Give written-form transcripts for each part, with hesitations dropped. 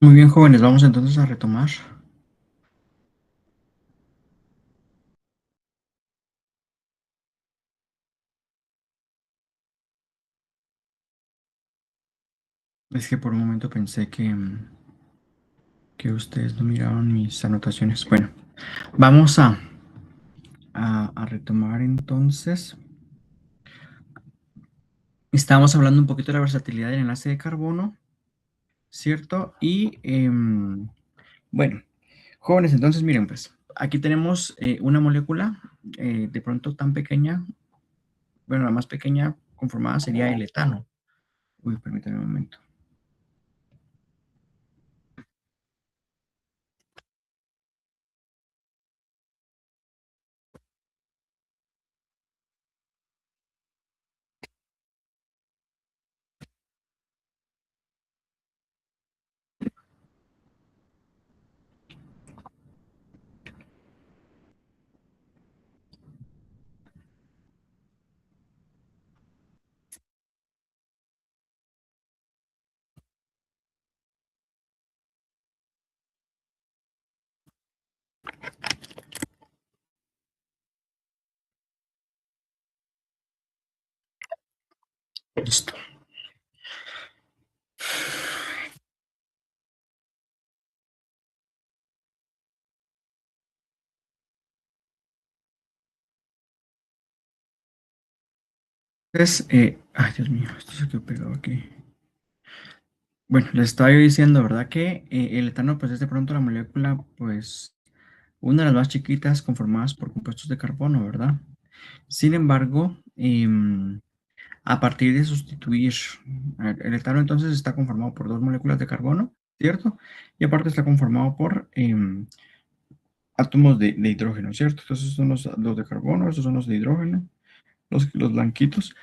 Muy bien, jóvenes, vamos entonces a retomar. Es que por un momento pensé que ustedes no miraban mis anotaciones. Bueno, vamos a retomar entonces. Estábamos hablando un poquito de la versatilidad del enlace de carbono, ¿cierto? Bueno, jóvenes, entonces miren, pues aquí tenemos una molécula de pronto tan pequeña, bueno, la más pequeña conformada sería el etano. Uy, permítanme un momento. Listo. Entonces, ay, Dios mío, esto se quedó pegado aquí. Bueno, les estaba yo diciendo, ¿verdad? Que el etano, pues es de pronto la molécula, pues, una de las más chiquitas conformadas por compuestos de carbono, ¿verdad? Sin embargo, a partir de sustituir, el etano entonces está conformado por dos moléculas de carbono, ¿cierto? Y aparte está conformado por átomos de hidrógeno, ¿cierto? Entonces son los de carbono, estos son los de hidrógeno, los blanquitos.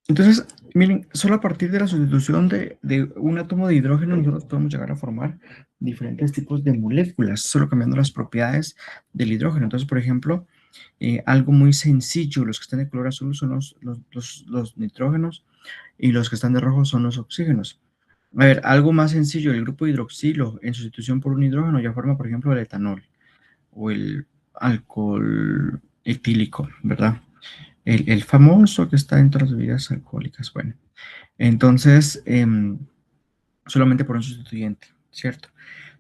Entonces, miren, solo a partir de la sustitución de un átomo de hidrógeno nosotros podemos llegar a formar diferentes tipos de moléculas, solo cambiando las propiedades del hidrógeno. Entonces, por ejemplo, algo muy sencillo, los que están de color azul son los nitrógenos y los que están de rojo son los oxígenos. A ver, algo más sencillo, el grupo hidroxilo en sustitución por un hidrógeno ya forma, por ejemplo, el etanol o el alcohol etílico, ¿verdad? El famoso que está dentro de las bebidas alcohólicas. Bueno, entonces, solamente por un sustituyente, ¿cierto?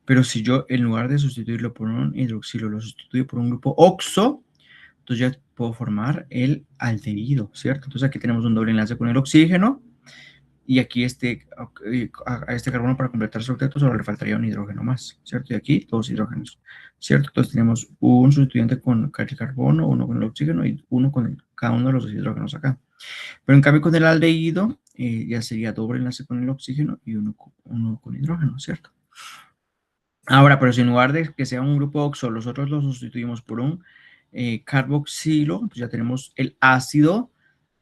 Pero si yo, en lugar de sustituirlo por un hidroxilo, lo sustituyo por un grupo oxo, entonces ya puedo formar el aldehído, ¿cierto? Entonces aquí tenemos un doble enlace con el oxígeno y aquí a este carbono para completar su octeto solo le faltaría un hidrógeno más, ¿cierto? Y aquí dos hidrógenos, ¿cierto? Entonces tenemos un sustituyente con el carbono, uno con el oxígeno y uno con cada uno de los dos hidrógenos acá. Pero en cambio con el aldehído ya sería doble enlace con el oxígeno y uno con hidrógeno, ¿cierto? Ahora, pero si en lugar de que sea un grupo oxo, los otros los sustituimos por un carboxilo, pues ya tenemos el ácido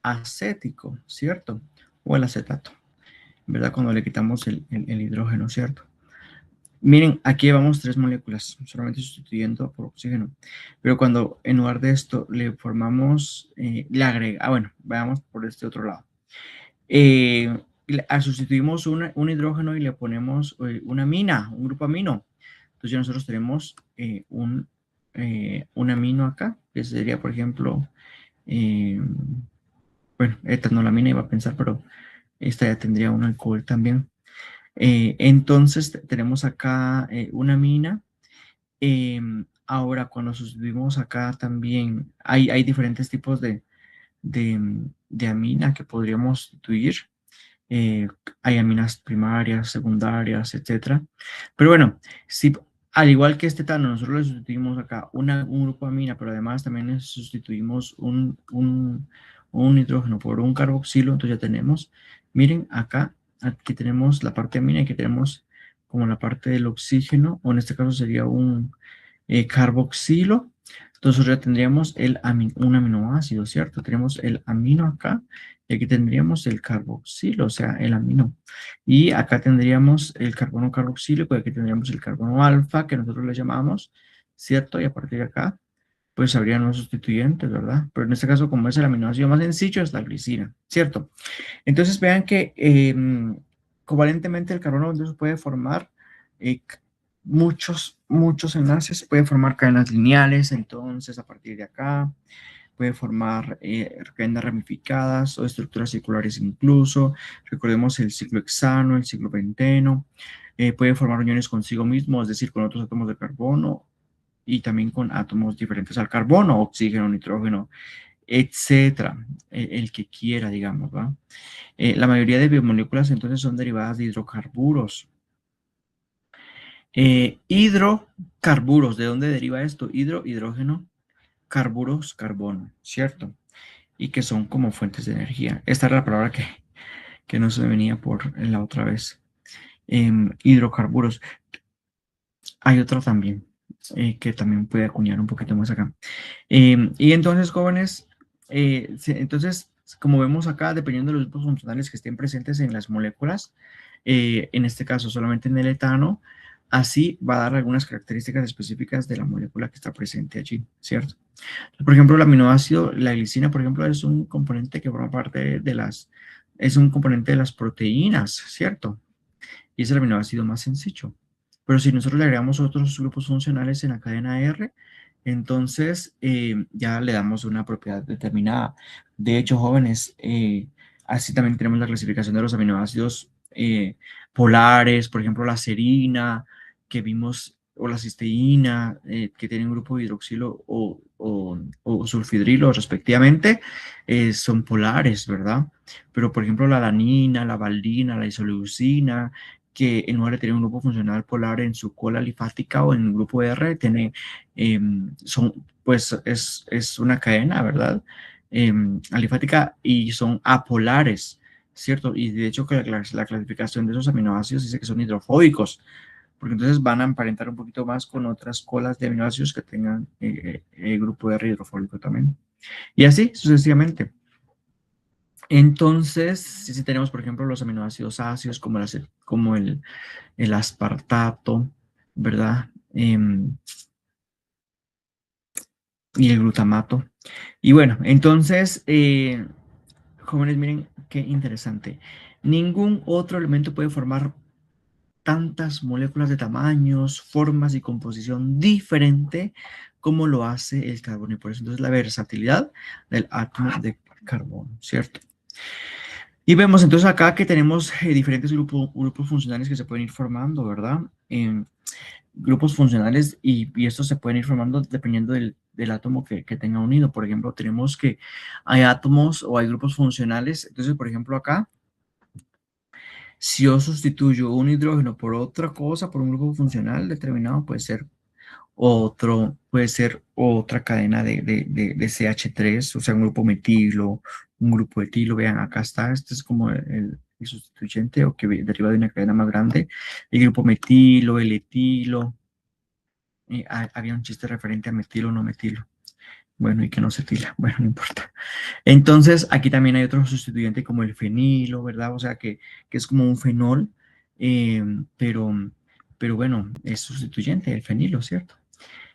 acético, ¿cierto? O el acetato, ¿verdad? Cuando le quitamos el hidrógeno, ¿cierto? Miren, aquí llevamos tres moléculas, solamente sustituyendo por oxígeno. Pero cuando en lugar de esto le formamos, bueno, veamos por este otro lado. Sustituimos un hidrógeno y le ponemos una amina, un grupo amino. Entonces ya nosotros tenemos un amino acá, que sería, por ejemplo, eh, bueno, etanolamina iba a pensar, pero esta ya tendría un alcohol también. Entonces tenemos acá una amina. Ahora, cuando sustituimos acá también, hay diferentes tipos de amina que podríamos sustituir. eh, Hay aminas primarias, secundarias, etcétera. Pero bueno, si al igual que este etano, nosotros le sustituimos acá un grupo de amina, pero además también le sustituimos un nitrógeno por un carboxilo, entonces ya tenemos, miren, acá, aquí tenemos la parte amina y aquí tenemos como la parte del oxígeno, o en este caso sería un carboxilo. Entonces ya tendríamos un aminoácido, ¿cierto? Tenemos el amino acá y aquí tendríamos el carboxilo, o sea, el amino. Y acá tendríamos el carbono carboxílico y aquí tendríamos el carbono alfa, que nosotros le llamamos, ¿cierto? Y a partir de acá, pues habrían los sustituyentes, ¿verdad? Pero en este caso, como es el aminoácido más sencillo, es la glicina, ¿cierto? Entonces vean que covalentemente el carbono entonces puede formar eh, muchos enlaces, puede formar cadenas lineales, entonces a partir de acá puede formar cadenas ramificadas o estructuras circulares incluso. Recordemos el ciclo hexano, el ciclo penteno. Puede formar uniones consigo mismo, es decir, con otros átomos de carbono y también con átomos diferentes al carbono, oxígeno, nitrógeno, etcétera, el que quiera, digamos, ¿va? La mayoría de biomoléculas entonces son derivadas de hidrocarburos. Hidrocarburos, ¿de dónde deriva esto? Hidrógeno, carburos, carbono, ¿cierto? Y que son como fuentes de energía. Esta era la palabra que no se me venía por la otra vez. Hidrocarburos. Hay otra también, que también puede acuñar un poquito más acá. Y entonces, jóvenes, entonces, como vemos acá, dependiendo de los grupos funcionales que estén presentes en las moléculas, en este caso solamente en el etano, así va a dar algunas características específicas de la molécula que está presente allí, ¿cierto? Por ejemplo, el aminoácido, la glicina, por ejemplo, es un componente que forma parte de es un componente de las proteínas, ¿cierto? Y es el aminoácido más sencillo. Pero si nosotros le agregamos otros grupos funcionales en la cadena R, entonces ya le damos una propiedad determinada. De hecho, jóvenes, así también tenemos la clasificación de los aminoácidos polares, por ejemplo, la serina, que vimos, o la cisteína, que tienen un grupo hidroxilo o sulfidrilo respectivamente, son polares, ¿verdad? Pero, por ejemplo, la alanina, la valina, la isoleucina, que en lugar de tener un grupo funcional polar en su cola linfática o en el grupo R, tiene, pues es una cadena, ¿verdad? Alifática y son apolares, ¿cierto? Y de hecho que la clasificación de esos aminoácidos dice que son hidrofóbicos, porque entonces van a emparentar un poquito más con otras colas de aminoácidos que tengan el grupo R hidrofóbico también. Y así sucesivamente. Entonces, si tenemos, por ejemplo, los aminoácidos ácidos como el aspartato, ¿verdad? Y el glutamato. Y bueno, entonces, jóvenes, miren qué interesante. Ningún otro elemento puede formar tantas moléculas de tamaños, formas y composición diferente como lo hace el carbono. Y por eso entonces la versatilidad del átomo de carbono, ¿cierto? Y vemos entonces acá que tenemos diferentes grupos funcionales que se pueden ir formando, ¿verdad? Grupos funcionales y estos se pueden ir formando dependiendo del átomo que tenga unido. Por ejemplo, tenemos que hay átomos o hay grupos funcionales. Entonces, por ejemplo, acá, si yo sustituyo un hidrógeno por otra cosa, por un grupo funcional determinado, puede ser otra cadena de CH3, o sea, un grupo metilo, un grupo etilo. Vean, acá está, este es como el sustituyente o que deriva de una cadena más grande. El grupo metilo, el etilo. Había un chiste referente a metilo o no metilo. Bueno, y que no se etila. Bueno, no importa. Entonces, aquí también hay otro sustituyente como el fenilo, ¿verdad? O sea, que es como un fenol, eh, pero, pero bueno, es sustituyente el fenilo, ¿cierto?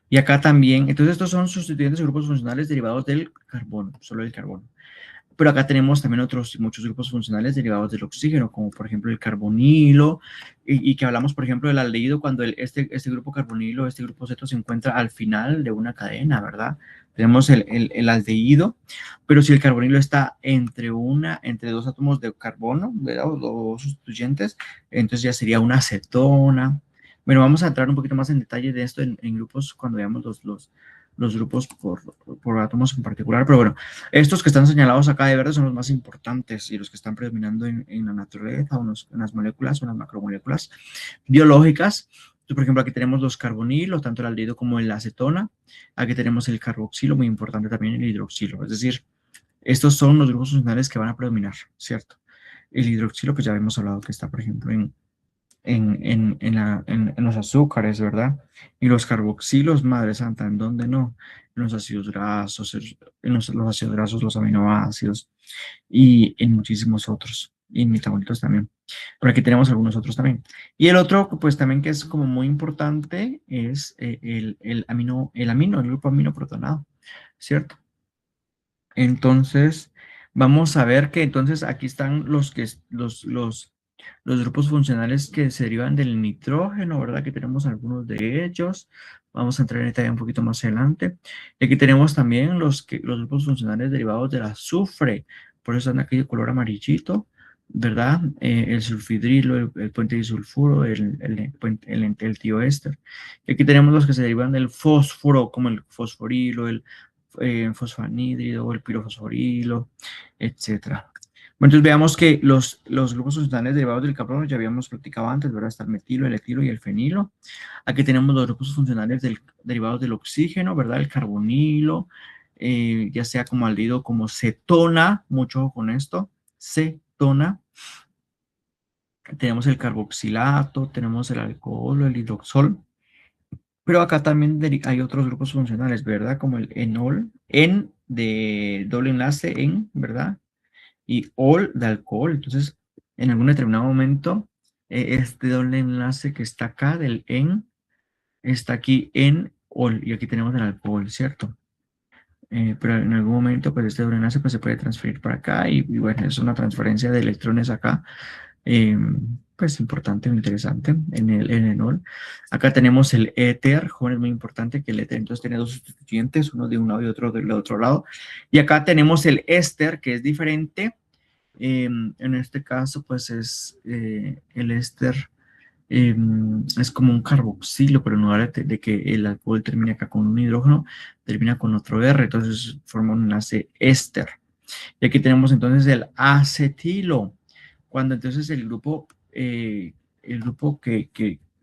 Y acá también, entonces estos son sustituyentes de grupos funcionales derivados del carbono, solo del carbono. Pero acá tenemos también muchos grupos funcionales derivados del oxígeno, como por ejemplo el carbonilo, y que hablamos, por ejemplo, del aldehído cuando este grupo carbonilo, este grupo ceto se encuentra al final de una cadena, ¿verdad? Tenemos el aldehído, pero si el carbonilo está entre dos átomos de carbono, ¿verdad? O dos sustituyentes, entonces ya sería una acetona. Bueno, vamos a entrar un poquito más en detalle de esto en grupos cuando veamos los grupos por átomos en particular, pero bueno, estos que están señalados acá de verde son los más importantes y los que están predominando en la naturaleza o en las moléculas o en las macromoléculas biológicas. Entonces, por ejemplo, aquí tenemos los carbonilos, tanto el aldehído como el acetona. Aquí tenemos el carboxilo, muy importante también el hidroxilo. Es decir, estos son los grupos funcionales que van a predominar, ¿cierto? El hidroxilo, pues ya habíamos hablado que está, por ejemplo, en los azúcares, ¿verdad? Y los carboxilos, madre santa, ¿en dónde no? En los ácidos grasos, los ácidos grasos, los aminoácidos y en muchísimos otros, y en metabolitos también. Por aquí tenemos algunos otros también. Y el otro, pues también que es como muy importante, es el grupo amino protonado, ¿cierto? Entonces, vamos a ver que entonces aquí están los que, los Los grupos funcionales que se derivan del nitrógeno, ¿verdad? Que tenemos algunos de ellos. Vamos a entrar en detalle un poquito más adelante. Y aquí tenemos también los grupos funcionales derivados del azufre. Por eso están aquí de color amarillito, ¿verdad? El sulfidrilo, el puente disulfuro, el tioéster. Y aquí tenemos los que se derivan del fósforo, como el fosforilo, el fosfanhídrido, el pirofosforilo, etcétera. Bueno, entonces veamos que los grupos funcionales derivados del carbono ya habíamos platicado antes, ¿verdad? Está el metilo, el etilo y el fenilo. Aquí tenemos los grupos funcionales derivados del oxígeno, ¿verdad? El carbonilo, ya sea como aldehído como cetona, mucho ojo con esto, cetona. Tenemos el carboxilato, tenemos el alcohol, el hidroxol. Pero acá también hay otros grupos funcionales, ¿verdad? Como el enol, en de doble enlace en, ¿verdad? Y ol de alcohol. Entonces, en algún determinado momento, este doble enlace que está acá del en, está aquí en ol, y aquí tenemos el alcohol, ¿cierto? Pero en algún momento, pues este doble enlace pues, se puede transferir para acá, y bueno, es una transferencia de electrones acá, eh, pues importante o interesante en el enol. Acá tenemos el éter, jóvenes, muy importante que el éter entonces tiene dos sustituyentes, uno de un lado y otro del otro lado. Y acá tenemos el éster, que es diferente. En este caso, pues es el éster, es como un carboxilo, pero en lugar de que el alcohol termine acá con un hidrógeno, termina con otro R, entonces forma un enlace éster. Y aquí tenemos entonces el acetilo, cuando entonces el grupo que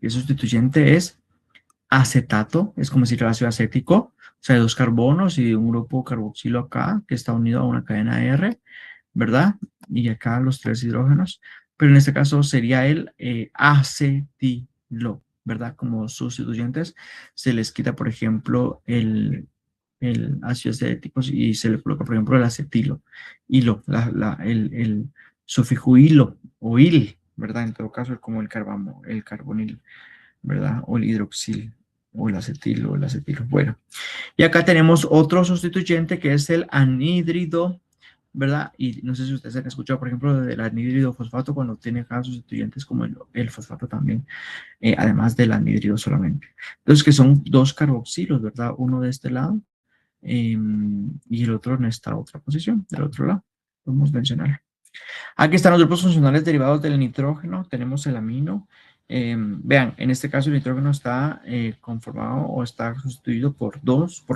es sustituyente es acetato, es como si fuera ácido acético, o sea, dos carbonos y un grupo carboxilo acá que está unido a una cadena R, ¿verdad? Y acá los tres hidrógenos, pero en este caso sería el acetilo, ¿verdad? Como sustituyentes se les quita, por ejemplo, el ácido acético y se le coloca, por ejemplo, el acetilo, hilo, el sufijo hilo o il, ¿verdad? En todo caso, como el carbonil, ¿verdad? O el hidroxil, o el acetilo, o el acetilo. Bueno, y acá tenemos otro sustituyente que es el anhídrido, ¿verdad? Y no sé si ustedes han escuchado, por ejemplo, del anhídrido fosfato cuando tiene acá sustituyentes como el fosfato también, además del anhídrido solamente. Entonces, que son dos carboxilos, ¿verdad? Uno de este lado y el otro en esta otra posición, del otro lado. Podemos mencionar. Aquí están los grupos funcionales derivados del nitrógeno. Tenemos el amino. Vean, en este caso el nitrógeno está conformado o está sustituido por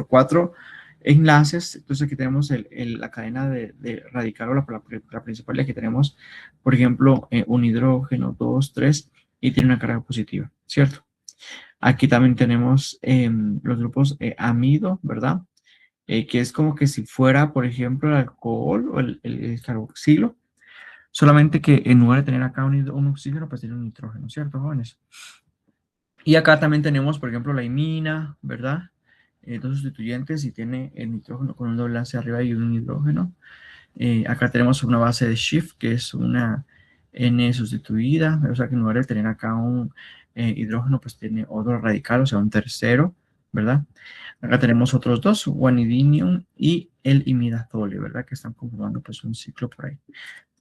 cuatro enlaces. Entonces aquí tenemos la cadena de radical o la principal. Y aquí tenemos, por ejemplo, un hidrógeno, dos, tres, y tiene una carga positiva, ¿cierto? Aquí también tenemos los grupos amido, ¿verdad? Que es como que si fuera, por ejemplo, el alcohol o el carboxilo. Solamente que en lugar de tener acá un oxígeno, pues tiene un nitrógeno, ¿cierto, jóvenes? Y acá también tenemos, por ejemplo, la imina, ¿verdad? Dos sustituyentes y tiene el nitrógeno con un doble enlace arriba y un hidrógeno. Acá tenemos una base de Schiff, que es una N sustituida, o sea que en lugar de tener acá un hidrógeno, pues tiene otro radical, o sea, un tercero, ¿verdad? Acá tenemos otros dos, guanidinium y el imidazole, ¿verdad? Que están conformando pues un ciclo por ahí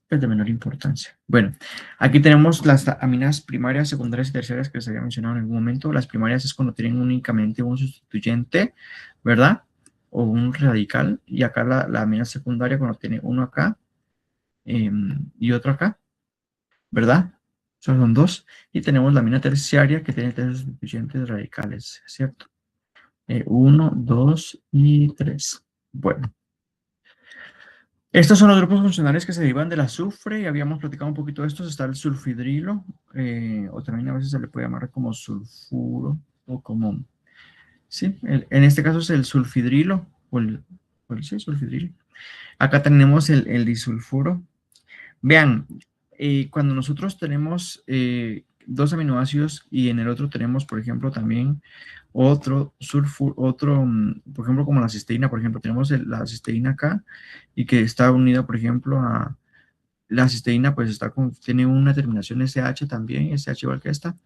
es de menor importancia. Bueno, aquí tenemos las aminas primarias, secundarias y terciarias que les había mencionado en algún momento. Las primarias es cuando tienen únicamente un sustituyente, ¿verdad? O un radical. Y acá la amina secundaria cuando tiene uno acá y otro acá, ¿verdad? Son dos. Y tenemos la amina terciaria que tiene tres sustituyentes radicales, ¿cierto? Uno, dos y tres. Bueno. Estos son los grupos funcionales que se derivan del azufre y habíamos platicado un poquito de estos. Está el sulfidrilo, o también a veces se le puede llamar como sulfuro, o como, sí, en este caso es el sulfidrilo, sí, sulfidrilo. Acá tenemos el disulfuro. Vean, cuando nosotros tenemos dos aminoácidos y en el otro tenemos, por ejemplo, también otro sulfuro, por ejemplo, como la cisteína, por ejemplo, tenemos la cisteína acá y que está unida, por ejemplo, a la cisteína, pues tiene una terminación SH también, SH igual que esta,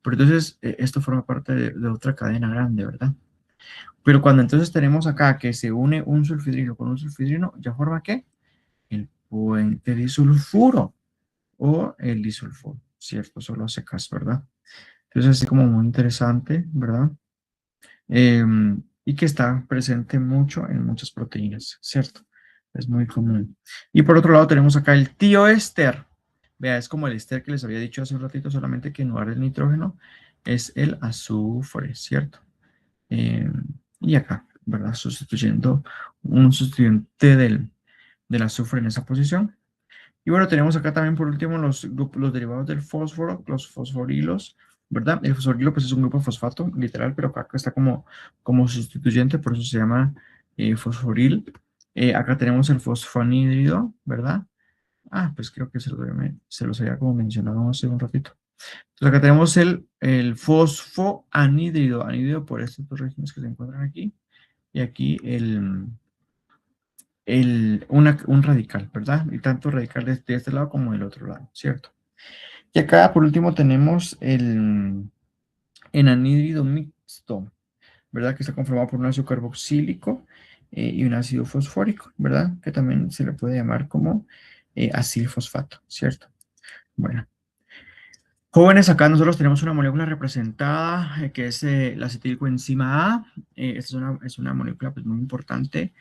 pero entonces esto forma parte de otra cadena grande, ¿verdad? Pero cuando entonces tenemos acá que se une un sulfidrilo con un sulfidrino, ¿ya forma qué? El puente disulfuro. o el disulfuro, ¿cierto? Solo a secas, ¿verdad? Entonces, así como muy interesante, ¿verdad? Y que está presente mucho en muchas proteínas, ¿cierto? Es muy común. Y por otro lado tenemos acá el tioéster. Vea, es como el éster que les había dicho hace un ratito, solamente que en lugar del nitrógeno es el azufre, ¿cierto? Em, y acá, ¿verdad? Sustituyendo un sustituyente del azufre en esa posición. Y bueno, tenemos acá también por último los derivados del fósforo, los fosforilos, ¿verdad? El fosforilo pues es un grupo de fosfato, literal, pero acá está como sustituyente, por eso se llama fosforil. Acá tenemos el fosfanhídrido, ¿verdad? Ah, pues creo que se los había como mencionado hace un ratito. Entonces acá tenemos el fosfoanhídrido, anhídrido por estas dos regiones que se encuentran aquí, y aquí un radical, ¿verdad? Y tanto radical de este lado como del otro lado, ¿cierto? Y acá por último tenemos el anhídrido mixto, ¿verdad? Que está conformado por un ácido carboxílico y un ácido fosfórico, ¿verdad? Que también se le puede llamar como acilfosfato, ¿cierto? Bueno, jóvenes, acá nosotros tenemos una molécula representada que es la acetilcoenzima A. Esta es una molécula pues, muy importante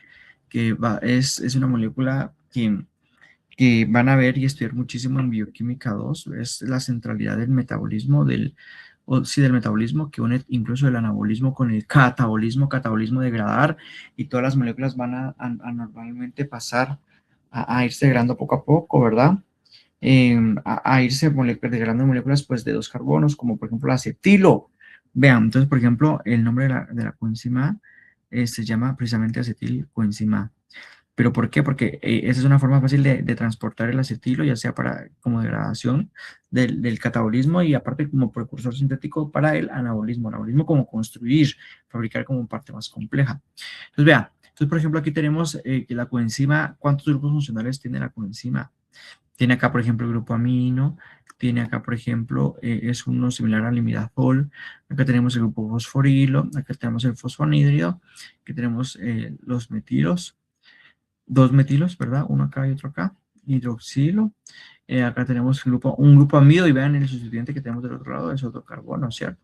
que es una molécula que van a ver y estudiar muchísimo en bioquímica 2 es la centralidad del metabolismo, del metabolismo que une incluso el anabolismo con el catabolismo degradar, y todas las moléculas van a normalmente pasar a irse degradando poco a poco, ¿verdad? A irse degradando moléculas pues de dos carbonos, como por ejemplo el acetilo. Vean, entonces por ejemplo el nombre de la coenzima se llama precisamente acetilcoenzima. ¿Pero por qué? Porque esa es una forma fácil de transportar el acetilo, ya sea para como degradación del catabolismo y aparte como precursor sintético para el anabolismo. Anabolismo como construir, fabricar como parte más compleja. Entonces, vea, entonces por ejemplo aquí tenemos que la coenzima, ¿cuántos grupos funcionales tiene la coenzima? Tiene acá, por ejemplo, el grupo amino, tiene acá, por ejemplo, es uno similar al imidazol, acá tenemos el grupo fosforilo, acá tenemos el fosfonhídrido, aquí tenemos los metilos, dos metilos, ¿verdad? Uno acá y otro acá, hidroxilo. Acá tenemos un grupo amido y vean el sustituyente que tenemos del otro lado, es otro carbono, ¿cierto?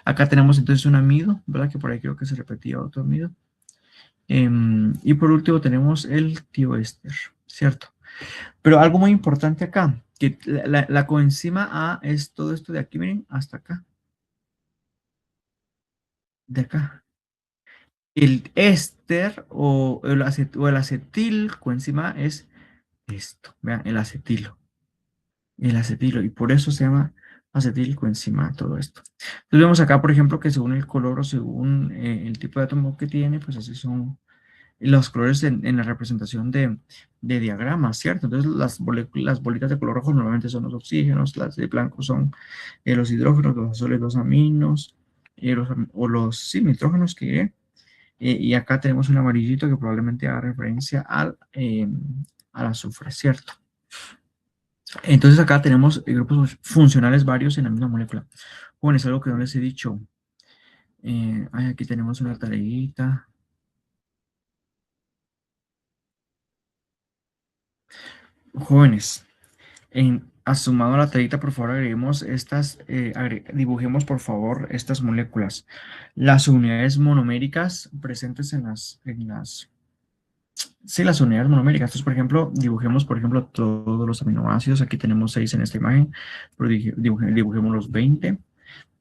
Acá tenemos entonces un amido, ¿verdad? Que por ahí creo que se repetía otro amido. Y por último tenemos el tioéster, ¿cierto? Pero algo muy importante acá, que la coenzima A es todo esto de aquí, miren, hasta acá, de acá. El éster o el acetil coenzima es esto, vean, el acetilo, y por eso se llama acetilcoenzima todo esto. Entonces vemos acá, por ejemplo, que según el color o según el tipo de átomo que tiene, pues así son los colores en la representación de diagramas, ¿cierto? Entonces las bolitas de color rojo normalmente son los oxígenos, las de blanco son los hidrógenos, los azules los aminos, sí, nitrógenos que diré. Y acá tenemos un amarillito que probablemente haga referencia al azufre, ¿cierto? Entonces acá tenemos grupos funcionales varios en la misma molécula. Bueno, es algo que no les he dicho. Aquí tenemos una tareita. Jóvenes, sumado a la tareita, por favor, dibujemos, por favor, estas moléculas. Las unidades monoméricas presentes sí, las unidades monoméricas. Entonces, por ejemplo, dibujemos, por ejemplo, todos los aminoácidos. Aquí tenemos 6 en esta imagen, pero dibujemos los 20.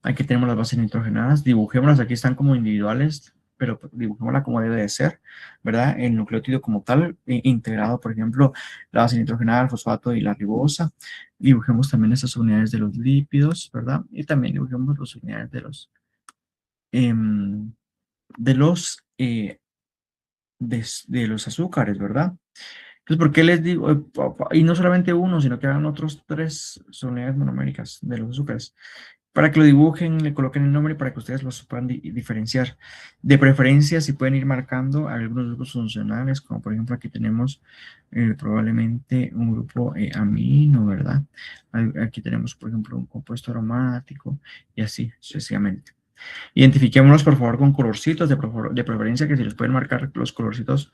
Aquí tenemos las bases nitrogenadas, dibujémoslas, aquí están como individuales, pero dibujémosla como debe de ser, ¿verdad? El nucleótido como tal, integrado, por ejemplo, la base nitrogenada, el fosfato y la ribosa. Dibujemos también esas unidades de los lípidos, ¿verdad? Y también dibujemos las unidades em, de los, eh, de los azúcares, ¿verdad? Entonces, ¿por qué les digo? Y no solamente uno, sino que hagan otros 3 unidades monoméricas de los azúcares para que lo dibujen, le coloquen el nombre para que ustedes los puedan diferenciar. De preferencia, si pueden ir marcando algunos grupos funcionales, como por ejemplo aquí tenemos probablemente un grupo amino, ¿verdad? Aquí tenemos, por ejemplo, un compuesto aromático y así sucesivamente. Identifiquémonos, por favor, con colorcitos, de preferencia que si les pueden marcar los colorcitos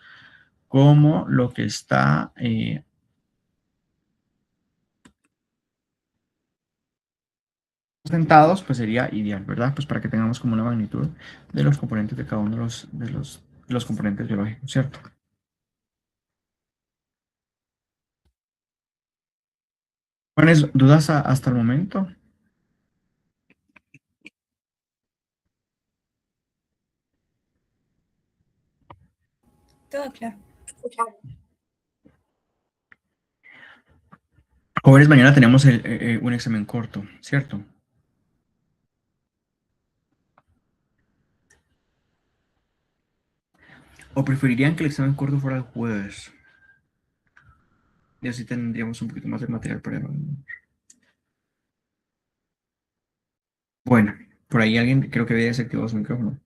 como lo que está sentados, pues sería ideal, ¿verdad? Pues para que tengamos como una magnitud de los componentes de cada uno de los componentes biológicos, ¿cierto? ¿Tienes dudas hasta el momento? Todo claro. Jóvenes, mañana tenemos un examen corto, ¿cierto? ¿O preferirían que el examen corto fuera el jueves? Y así tendríamos un poquito más de material para evaluar. Bueno, por ahí alguien creo que había desactivado su micrófono.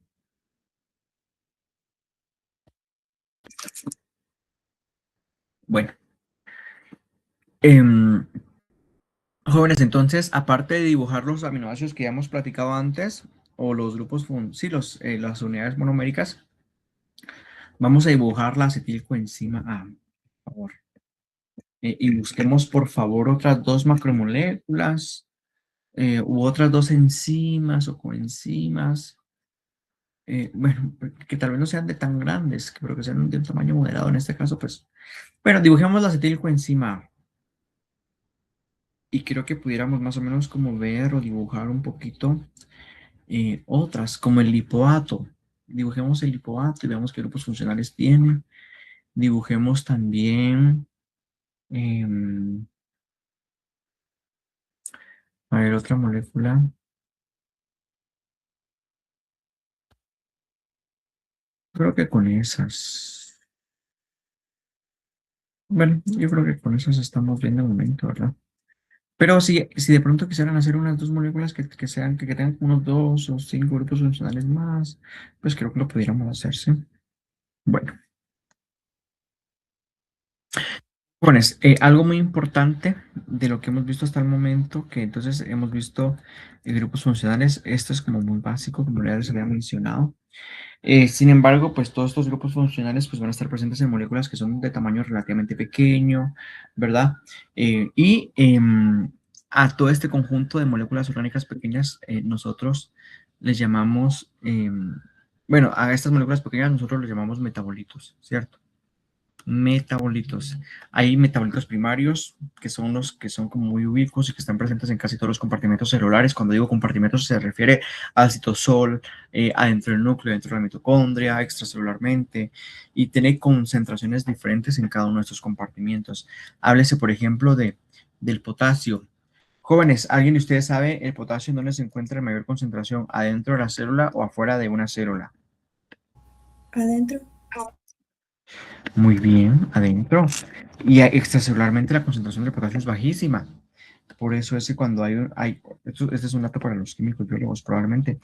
Bueno, em, jóvenes, entonces, aparte de dibujar los aminoácidos que ya hemos platicado antes, o los grupos, sí, las unidades monoméricas, vamos a dibujar la acetilcoenzima A, por favor. Y busquemos, por favor, otras dos macromoléculas u otras dos enzimas o coenzimas. Bueno, que tal vez no sean de tan grandes, pero que sean de un tamaño moderado en este caso, pues. Bueno, dibujemos la acetilcoenzima A. Y creo que pudiéramos más o menos como ver o dibujar un poquito otras, como el lipoato. Dibujemos el lipoato y veamos qué grupos funcionales tiene. Dibujemos también, em, a ver, otra molécula. Creo que con esas. Bueno, yo creo que con esas estamos bien de momento, ¿verdad? Pero si de pronto quisieran hacer unas dos moléculas que sean, que tengan unos dos o cinco grupos funcionales más, pues creo que lo pudiéramos hacerse. Bueno. Bueno, algo muy importante de lo que hemos visto hasta el momento, que entonces hemos visto grupos funcionales, esto es como muy básico, como ya les había mencionado. Sin embargo, pues todos estos grupos funcionales pues van a estar presentes en moléculas que son de tamaño relativamente pequeño, ¿verdad? A todo este conjunto de moléculas orgánicas pequeñas nosotros les llamamos, bueno, a estas moléculas pequeñas nosotros les llamamos metabolitos, ¿cierto? Metabolitos. Hay metabolitos primarios, que son los que son como muy ubicuos y que están presentes en casi todos los compartimentos celulares. Cuando digo compartimentos se refiere al citosol, adentro del núcleo, dentro de la mitocondria, extracelularmente, y tiene concentraciones diferentes en cada uno de estos compartimentos. Háblese, por ejemplo, del potasio. Jóvenes, ¿alguien de ustedes sabe el potasio en dónde se encuentra en mayor concentración? ¿Adentro de la célula o afuera de una célula? Adentro. Muy bien, adentro. Y extracelularmente la concentración de potasio es bajísima. Por eso es que cuando este es un dato para los químicos biólogos probablemente,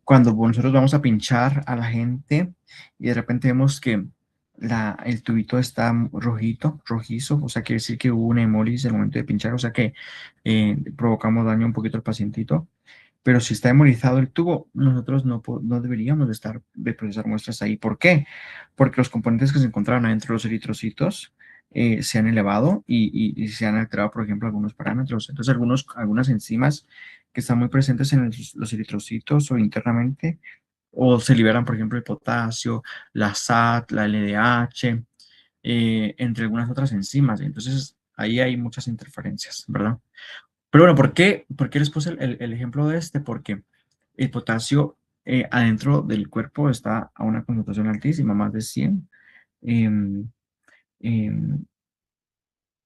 cuando nosotros vamos a pinchar a la gente y de repente vemos que el tubito está rojito, rojizo, o sea, quiere decir que hubo una hemólisis en el momento de pinchar, o sea que provocamos daño un poquito al pacientito. Pero si está hemolizado el tubo, nosotros no deberíamos de procesar muestras ahí. ¿Por qué? Porque los componentes que se encontraban adentro de los eritrocitos se han elevado y se han alterado, por ejemplo, algunos parámetros. Entonces, algunas enzimas que están muy presentes en los eritrocitos o internamente, o se liberan, por ejemplo, el potasio, la SAT, la LDH, entre algunas otras enzimas. Entonces, ahí hay muchas interferencias, ¿verdad? Pero bueno, ¿por qué les puse el ejemplo de este? Porque el potasio adentro del cuerpo está a una concentración altísima, em, em,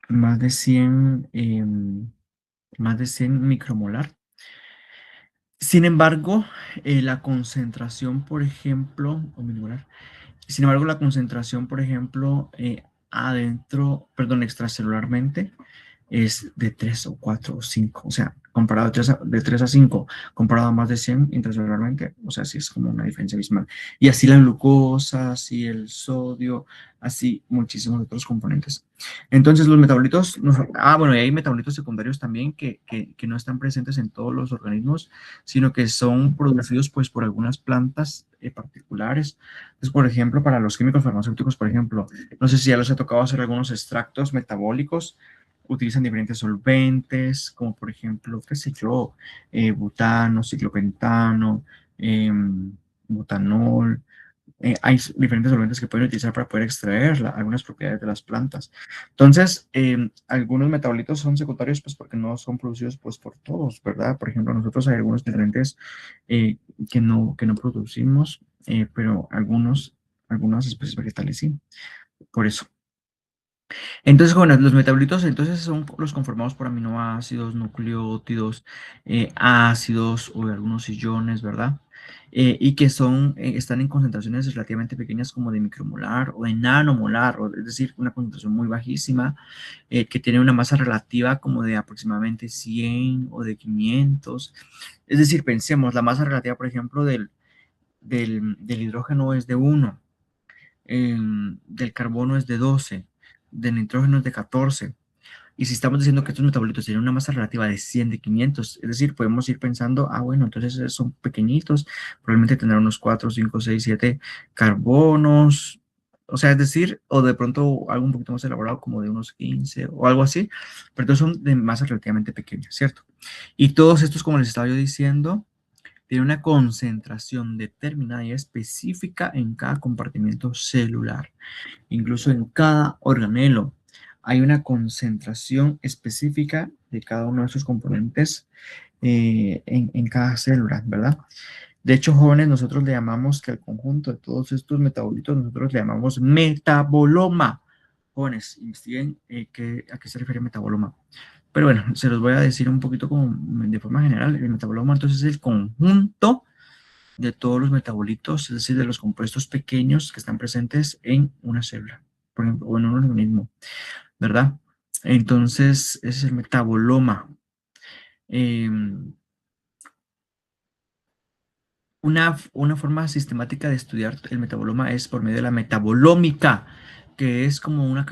más de 100, más de 100 micromolar. Sin embargo, la concentración, por ejemplo, o milimolar, sin embargo, la concentración, por ejemplo, perdón, extracelularmente, es de 3 o 4 o 5, o sea, comparado de tres a 5, comparado a más de 100 intracelularmente, o sea, sí es como una diferencia abismal. Y así la glucosa, así el sodio, así muchísimos otros componentes. Entonces, los metabolitos, bueno, y hay metabolitos secundarios también que no están presentes en todos los organismos, sino que son producidos pues por algunas plantas particulares. Entonces, por ejemplo, para los químicos farmacéuticos, por ejemplo, no sé si ya les ha tocado hacer algunos extractos metabólicos utilizan diferentes solventes, como por ejemplo, qué sé yo, butano, ciclopentano, butanol. Hay diferentes solventes que pueden utilizar para poder extraer algunas propiedades de las plantas. Entonces, algunos metabolitos son secundarios pues porque no son producidos pues por todos, ¿verdad? Por ejemplo, nosotros hay algunos nutrientes eh, que no producimos, pero algunas especies vegetales sí, por eso. Entonces, bueno, los metabolitos entonces son los conformados por aminoácidos, nucleótidos, ácidos o algunos iones, ¿verdad? Y que están en concentraciones relativamente pequeñas como de micromolar o de nanomolar, es decir, una concentración muy bajísima, que tiene una masa relativa como de aproximadamente 100 o de 500. Es decir, pensemos, la masa relativa, por ejemplo, del hidrógeno es de 1, del carbono es de 12, del nitrógeno es de 14. Y si estamos diciendo que estos metabolitos tienen una masa relativa de 100 de 500, es decir, podemos ir pensando, bueno, entonces son pequeñitos, probablemente tendrán unos 4, 5, 6, 7 carbonos, o sea, es decir, o de pronto algo un poquito más elaborado como de unos 15 o algo así, pero todos son de masa relativamente pequeña, ¿cierto? Y todos estos, como les estaba yo diciendo, tienen una concentración determinada y específica en cada compartimiento celular, incluso en cada organelo. Hay una concentración específica de cada uno de esos componentes en cada célula, ¿verdad? De hecho, jóvenes, nosotros le llamamos que al conjunto de todos estos metabolitos, nosotros le llamamos metaboloma. Jóvenes, investiguen a qué se refiere metaboloma. Pero bueno, se los voy a decir un poquito como de forma general. El metaboloma entonces es el conjunto de todos los metabolitos, es decir, de los compuestos pequeños que están presentes en una célula, por ejemplo, o en un organismo, ¿verdad? Entonces, ese es el metaboloma. Eh, una forma sistemática de estudiar el metaboloma es por medio de la metabolómica, que es como una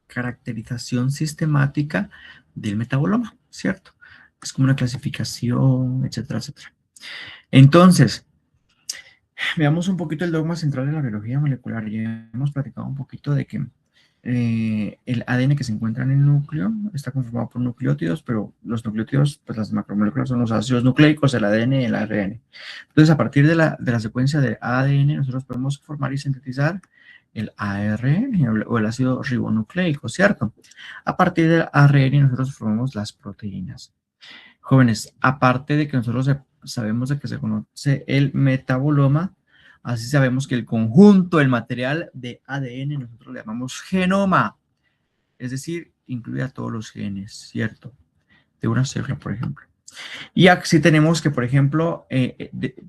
caracterización sistemática del metaboloma, ¿cierto? Es como una clasificación, etcétera, etcétera. Entonces, veamos un poquito el dogma central de la biología molecular. Ya hemos platicado un poquito de que el ADN que se encuentra en el núcleo está conformado por nucleótidos, pero los nucleótidos, pues las macromoléculas son los ácidos nucleicos, el ADN y el ARN. Entonces, a partir de la secuencia de ADN, nosotros podemos formar y sintetizar el ARN o el ácido ribonucleico, ¿cierto? A partir del ARN, nosotros formamos las proteínas. Jóvenes, aparte de que nosotros sabemos de que se conoce el metaboloma, así sabemos que el conjunto, el material de ADN, nosotros le llamamos genoma, es decir, incluye a todos los genes, ¿cierto? De una célula, por ejemplo. Y así tenemos que, por ejemplo,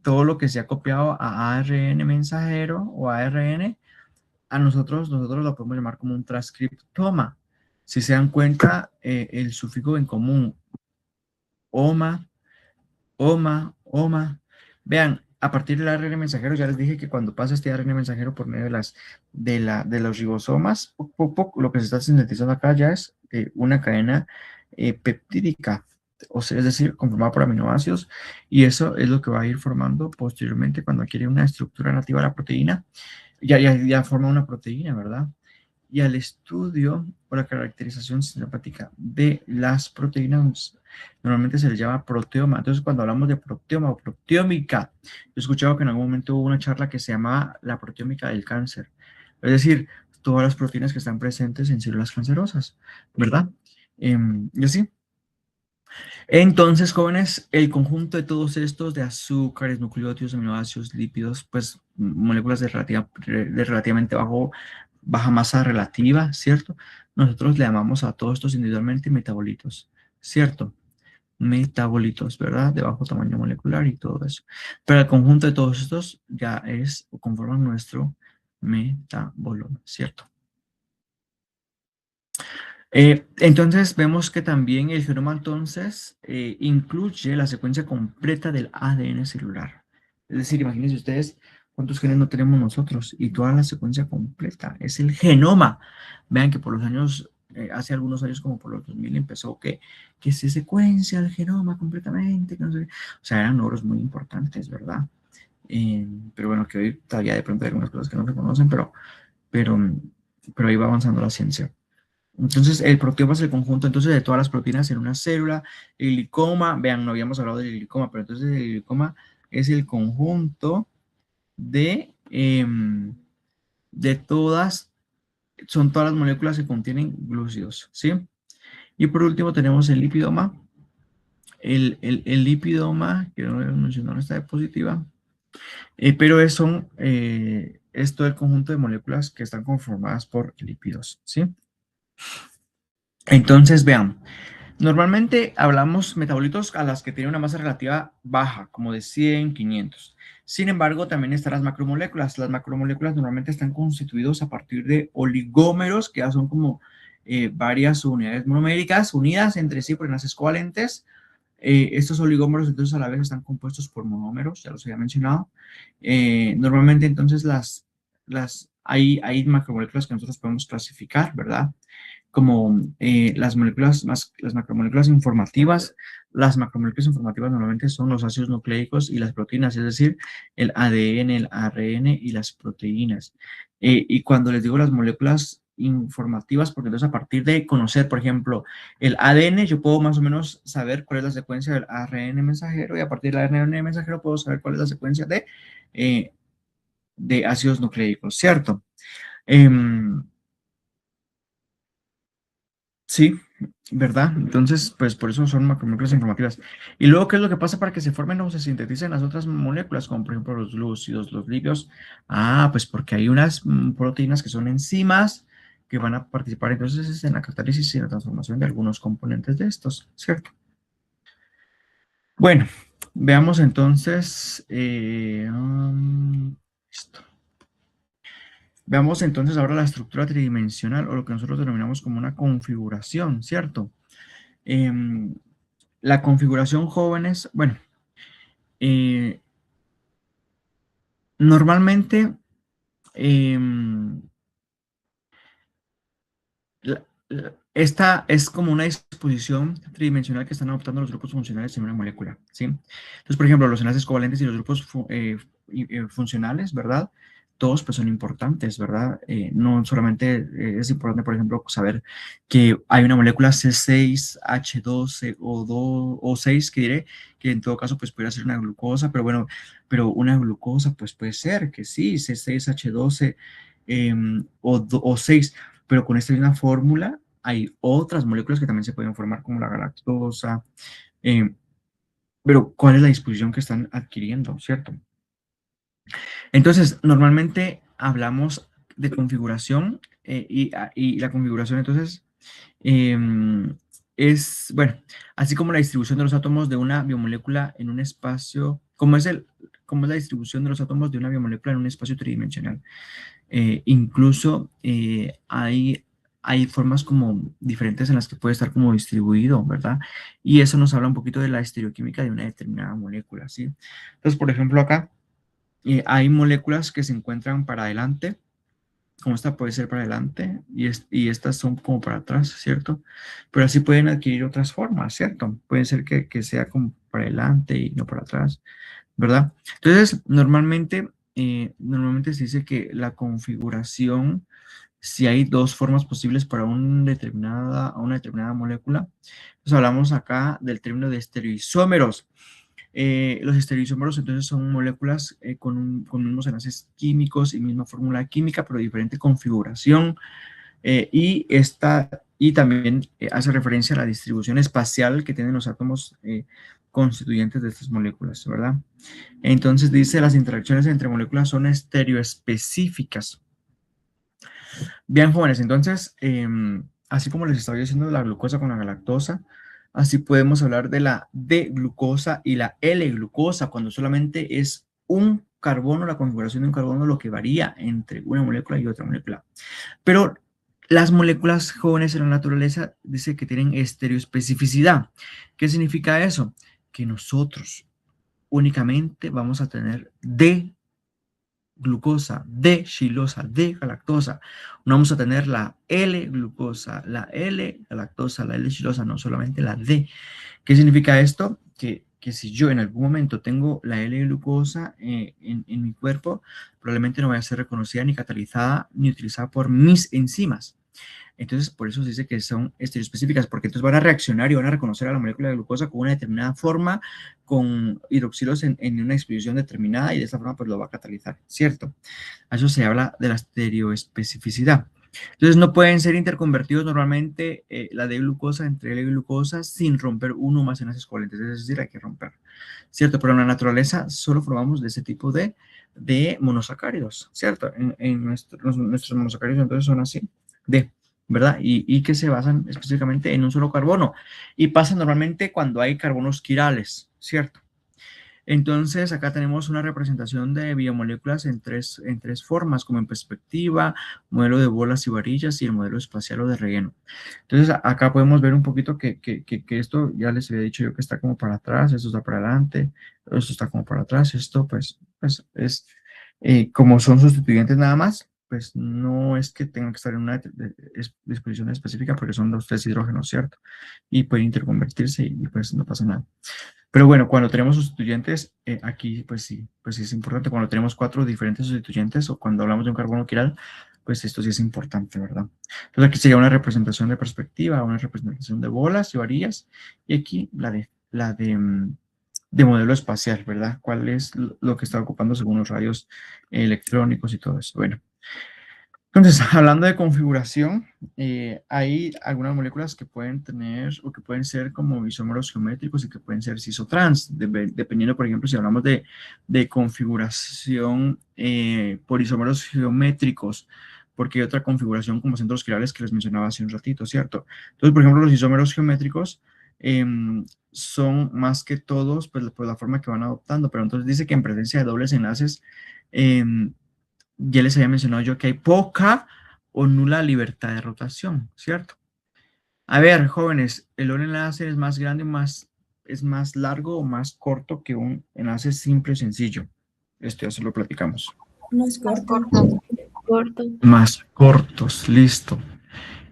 todo lo que se ha copiado a ARN mensajero o ARN, a nosotros lo podemos llamar como un transcriptoma. Si se dan cuenta, el sufijo en común, oma, OMA. Vean, a partir del ARN mensajero, ya les dije que cuando pasa este ARN mensajero por medio de los ribosomas, lo que se está sintetizando acá ya es una cadena peptídica, o sea, es decir, conformada por aminoácidos, y eso es lo que va a ir formando posteriormente cuando adquiere una estructura nativa a la proteína, ya forma una proteína, ¿verdad? Y al estudio o la caracterización sistemática de las proteínas normalmente se les llama proteoma. Entonces, cuando hablamos de proteoma o proteómica, yo he escuchado que en algún momento hubo una charla que se llamaba la proteómica del cáncer. Es decir, todas las proteínas que están presentes en células cancerosas, ¿verdad? Y así. Entonces, jóvenes, el conjunto de todos estos, de azúcares, nucleótidos, aminoácidos, lípidos, pues moléculas de relativamente baja masa relativa, ¿cierto? Nosotros le llamamos a todos estos individualmente metabolitos, ¿cierto? Metabolitos, ¿verdad? De bajo tamaño molecular y todo eso. Pero el conjunto de todos estos ya es o conforman nuestro metaboloma, ¿cierto? Entonces vemos que también el genoma entonces incluye la secuencia completa del ADN celular. Es decir, imagínense ustedes cuántos genes no tenemos nosotros y toda la secuencia completa. Es el genoma. Vean que por los años, hace algunos años como por los 2000 empezó que se secuencia el genoma completamente. Que no sé, o sea, eran logros muy importantes, ¿verdad? Pero bueno, que hoy todavía de pronto hay algunas cosas que no se conocen, pero, pero ahí va avanzando la ciencia. Entonces, el proteoma es el conjunto entonces de todas las proteínas en una célula. El glicoma, vean, no habíamos hablado del glicoma, pero entonces el glicoma es el conjunto de todas, son todas las moléculas que contienen glúcidos, ¿sí? Y por último tenemos el lipidoma. El lipidoma, que no mencionó en esta diapositiva, pero es todo el conjunto de moléculas que están conformadas por lípidos, ¿sí? Entonces, vean, normalmente hablamos metabolitos a las que tienen una masa relativa baja, como de 100, 500. Sin embargo, también están las macromoléculas. Las macromoléculas normalmente están constituidos a partir de oligómeros, que ya son como varias unidades monoméricas unidas entre sí por enlaces covalentes. Estos oligómeros entonces a la vez están compuestos por monómeros, ya los había mencionado. Normalmente entonces hay macromoléculas que nosotros podemos clasificar, ¿verdad? Como las macromoléculas informativas. Las macromoléculas informativas normalmente son los ácidos nucleicos y las proteínas, es decir, el ADN, el ARN y las proteínas. Y cuando les digo las moléculas informativas, porque entonces a partir de conocer, por ejemplo, el ADN, yo puedo más o menos saber cuál es la secuencia del ARN mensajero y a partir del ARN mensajero puedo saber cuál es la secuencia de ácidos nucleicos, ¿cierto? Em, Sí, ¿verdad? Entonces, pues por eso son macromoléculas informativas. Y luego, ¿qué es lo que pasa para que se formen o se sinteticen las otras moléculas, como por ejemplo los glúcidos, los lípidos? Ah, pues porque hay unas proteínas que son enzimas que van a participar entonces en la catálisis y en la transformación de algunos componentes de estos, ¿cierto? Bueno, veamos entonces, listo. Veamos entonces ahora la estructura tridimensional o lo que nosotros denominamos como una configuración, ¿cierto? Em, la configuración jóvenes, bueno, eh, normalmente em, esta es como una disposición tridimensional que están adoptando los grupos funcionales en una molécula, ¿sí? Entonces, por ejemplo, los enlaces covalentes y los grupos funcionales, ¿verdad? Todos pues son importantes, ¿verdad? No solamente es importante, por ejemplo, saber que hay una molécula C6H12 o 6 que diré, que en todo caso pues puede ser una glucosa, pero bueno, pero una glucosa pues puede ser que sí, C6H12 o 6, pero con esta misma fórmula hay otras moléculas que también se pueden formar, como la galactosa, eh, pero ¿cuál es la disposición que están adquiriendo, cierto? Entonces, normalmente hablamos de configuración y la configuración entonces es, bueno, así como la distribución de los átomos de una biomolécula en un espacio, como es la distribución de los átomos de una biomolécula en un espacio tridimensional. Incluso hay formas como diferentes en las que puede estar como distribuido, ¿verdad? Y eso nos habla un poquito de la estereoquímica de una determinada molécula, ¿sí? Entonces, por ejemplo, acá hay moléculas que se encuentran para adelante, como esta puede ser para adelante y estas son como para atrás, ¿cierto? Pero así pueden adquirir otras formas, ¿cierto? Puede ser que sea como para adelante y no para atrás, ¿verdad? Entonces, normalmente se dice que la configuración, si hay dos formas posibles para una determinada molécula, pues hablamos acá del término de estereoisómeros. Los estereoisómeros entonces son moléculas con mismos enlaces químicos y misma fórmula química, pero diferente configuración. Y también hace referencia a la distribución espacial que tienen los átomos constituyentes de estas moléculas, ¿verdad? Entonces dice, las interacciones entre moléculas son estereoespecíficas. Bien, jóvenes, entonces, así como les estaba diciendo la glucosa con la galactosa, así podemos hablar de la D-glucosa y la L-glucosa, cuando solamente es un carbono, la configuración de un carbono, lo que varía entre una molécula y otra molécula. Pero las moléculas jóvenes en la naturaleza dice que tienen estereoespecificidad. ¿Qué significa eso? Que nosotros únicamente vamos a tener D-glucosa, D-xilosa, D-galactosa. No vamos a tener la L-glucosa, la L-galactosa, la L-xilosa, no solamente la D. ¿Qué significa esto? Que si yo en algún momento tengo la L-glucosa en mi cuerpo, probablemente no vaya a ser reconocida ni catalizada ni utilizada por mis enzimas. Entonces, por eso se dice que son estereoespecíficas, porque entonces van a reaccionar y van a reconocer a la molécula de glucosa con una determinada forma, con hidroxilos en una disposición determinada, y de esta forma pues lo va a catalizar, ¿cierto? A eso se habla de la estereoespecificidad. Entonces no pueden ser interconvertidos normalmente la de glucosa entre L-glucosa sin romper uno más enlaces covalentes, es decir, hay que romper, ¿cierto? Pero en la naturaleza solo formamos de ese tipo de monosacáridos, ¿cierto? Nuestros monosacáridos entonces son así, de, ¿verdad? Y que se basan específicamente en un solo carbono. Y pasa normalmente cuando hay carbonos quirales, ¿cierto? Entonces, acá tenemos una representación de biomoléculas en tres formas, como en perspectiva, modelo de bolas y varillas y el modelo espacial o de relleno. Entonces, acá podemos ver un poquito que esto, ya les había dicho yo que está como para atrás, esto está para adelante, esto está como para atrás, esto pues es, como son sustituyentes nada más, pues no es que tengan que estar en una disposición específica porque son los tres hidrógenos, ¿cierto? Y pueden interconvertirse y pues no pasa nada. Pero bueno, cuando tenemos sustituyentes, aquí pues sí es importante. Cuando tenemos cuatro diferentes sustituyentes o cuando hablamos de un carbono quiral, pues esto sí es importante, ¿verdad? Entonces aquí sería una representación de perspectiva, una representación de bolas y varillas, y aquí de modelo espacial, ¿verdad? ¿Cuál es lo que está ocupando según los rayos electrónicos y todo eso? Bueno. Entonces, hablando de configuración, hay algunas moléculas que pueden tener o que pueden ser como isómeros geométricos y que pueden ser cis-o-trans, dependiendo, por ejemplo, si hablamos de configuración por isómeros geométricos, porque hay otra configuración como centros quirales que les mencionaba hace un ratito, ¿cierto? Entonces, por ejemplo, los isómeros geométricos son más que todos, pues, por la forma que van adoptando, pero entonces dice que en presencia de dobles enlaces, ya les había mencionado yo que hay poca o nula libertad de rotación, ¿cierto? A ver, jóvenes, ¿el doble enlace es más grande, es más largo o más corto que un enlace simple y sencillo? Esto ya se lo platicamos. Más corto. Corto. Más cortos, listo.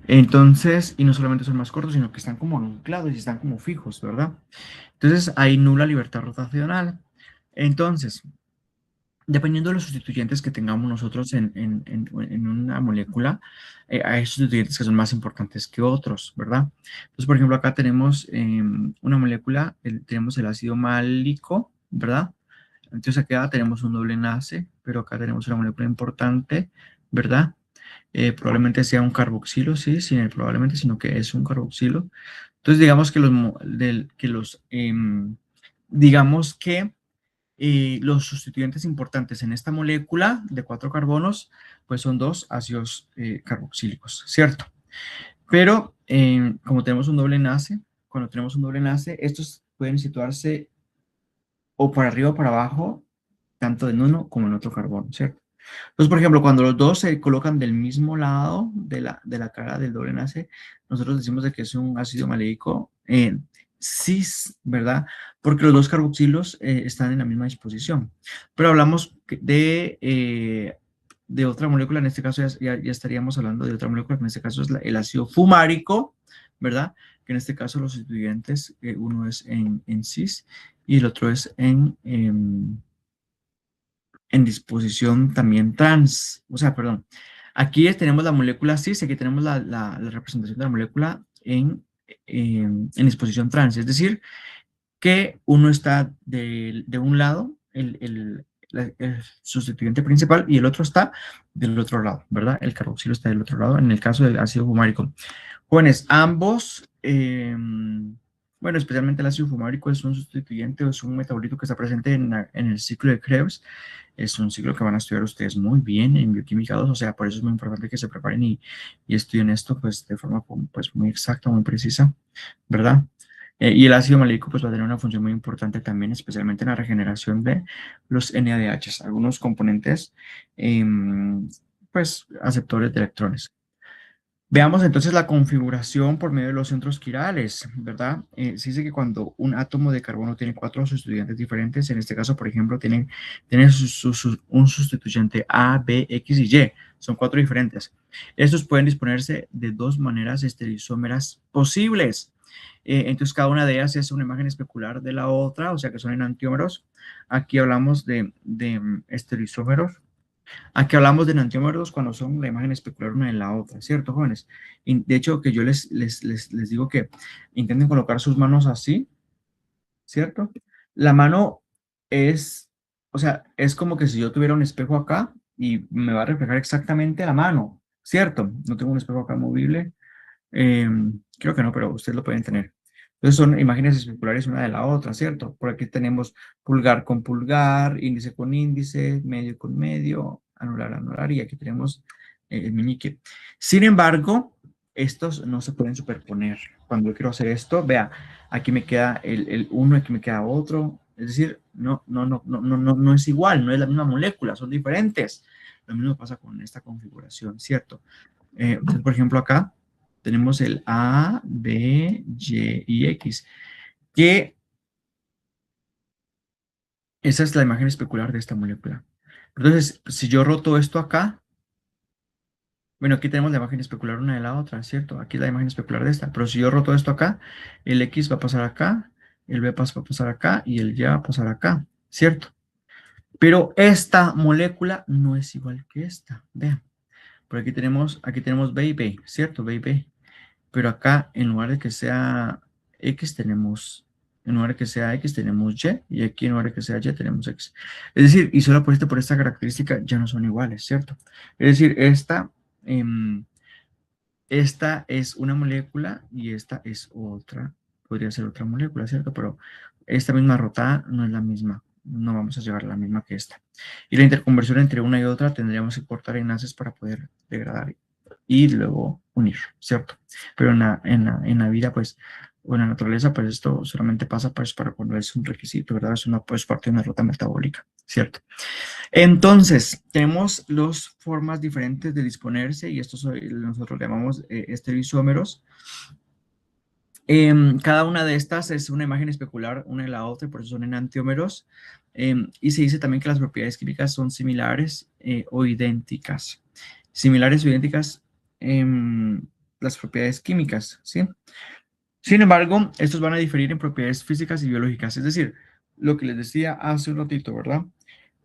Entonces, y no solamente son más cortos, sino que están como anclados y están como fijos, ¿verdad? Entonces, hay nula libertad rotacional. Entonces, dependiendo de los sustituyentes que tengamos nosotros en una molécula, hay sustituyentes que son más importantes que otros, ¿verdad? Entonces, por ejemplo, acá tenemos una molécula, tenemos el ácido málico, ¿verdad? Entonces acá tenemos un doble enlace, pero acá tenemos una molécula importante, ¿verdad? Probablemente sea un carboxilo, sí, sin el probablemente, sino que es un carboxilo. Entonces, digamos que digamos que los sustituyentes importantes en esta molécula de cuatro carbonos, pues son dos ácidos carboxílicos, ¿cierto? Pero como tenemos un doble enlace, cuando tenemos un doble enlace, estos pueden situarse o para arriba o para abajo, tanto en uno como en otro carbono, ¿cierto? Entonces, por ejemplo, cuando los dos se colocan del mismo lado de la cara del doble enlace, nosotros decimos de que es un ácido maleico cis, ¿verdad? Porque los dos carboxilos están en la misma disposición. Pero hablamos de otra molécula, en este caso ya estaríamos hablando de otra molécula, que en este caso es el ácido fumárico, ¿verdad? Que en este caso los sustituyentes, uno es en cis y el otro es en disposición también trans, o sea, perdón, aquí tenemos la molécula cis, aquí tenemos la representación de la molécula en disposición trans, es decir, que uno está de un lado, el sustituyente principal, y el otro está del otro lado, ¿verdad? El carboxilo está del otro lado, en el caso del ácido fumárico. Jóvenes, ambos, bueno, especialmente el ácido fumárico es un sustituyente o es un metabolito que está presente en el ciclo de Krebs. Es un ciclo que van a estudiar ustedes muy bien en bioquímica 2, o sea, por eso es muy importante que se preparen y estudien esto pues de forma pues muy exacta, muy precisa, ¿verdad? Y el ácido maleico pues va a tener una función muy importante también, especialmente en la regeneración de los NADH, algunos componentes pues aceptores de electrones. Veamos entonces la configuración por medio de los centros quirales, ¿verdad? Se dice que cuando un átomo de carbono tiene cuatro sustituyentes diferentes, en este caso, por ejemplo, tienen un sustituyente A, B, X y Y, son cuatro diferentes. Estos pueden disponerse de dos maneras estereoisómeras posibles. Entonces, cada una de ellas es una imagen especular de la otra, o sea que son enantiómeros. Aquí hablamos de estereoisómeros Aquí hablamos de enantiómeros cuando son la imagen especular una de la otra, ¿cierto, jóvenes? Y de hecho, que yo les digo que intenten colocar sus manos así, ¿cierto? La mano es, o sea, es como que si yo tuviera un espejo acá y me va a reflejar exactamente la mano, ¿cierto? No tengo un espejo acá movible. Creo que no, pero ustedes lo pueden tener. Entonces son imágenes especulares una de la otra, ¿cierto? Por aquí tenemos pulgar con pulgar, índice con índice, medio con medio, anular, anular, y aquí tenemos el meñique. Sin embargo, estos no se pueden superponer. Cuando yo quiero hacer esto, vea, aquí me queda el uno, aquí me queda otro. Es decir, no es igual, no es la misma molécula, son diferentes. Lo mismo pasa con esta configuración, ¿cierto? Entonces, por ejemplo, acá tenemos el A, B, Y y X, que esa es la imagen especular de esta molécula. Entonces, si yo roto esto acá, bueno, aquí tenemos la imagen especular una de la otra, ¿cierto? Aquí es la imagen especular de esta, pero si yo roto esto acá, el X va a pasar acá, el B va a pasar acá y el Y va a pasar acá, ¿cierto? Pero esta molécula no es igual que esta, vean. Por aquí tenemos B y B, ¿cierto? B y B. Pero acá, en lugar de que sea X, en lugar de que sea X, tenemos Y, y aquí en lugar de que sea Y, tenemos X. Es decir, y solo por esta característica ya no son iguales, ¿cierto? Es decir, esta es una molécula y esta es otra, podría ser otra molécula, ¿cierto? Pero esta misma rotada no es la misma, no vamos a llevar la misma que esta. Y la interconversión entre una y otra tendríamos que cortar enlaces para poder degradar y luego unir, ¿cierto? Pero en la vida, pues, o en la naturaleza, pues esto solamente pasa pues, para cuando es un requisito, ¿verdad? Es una pues, parte de una ruta metabólica, ¿cierto? Entonces, tenemos dos formas diferentes de disponerse y estos nosotros llamamos estereoisómeros. Cada una de estas es una imagen especular una de la otra, por eso son enantiómeros. Y se dice también que las propiedades químicas son similares o idénticas. Similares o idénticas las propiedades químicas, ¿sí? Sin embargo, estos van a diferir en propiedades físicas y biológicas. Es decir, lo que les decía hace un ratito, ¿verdad?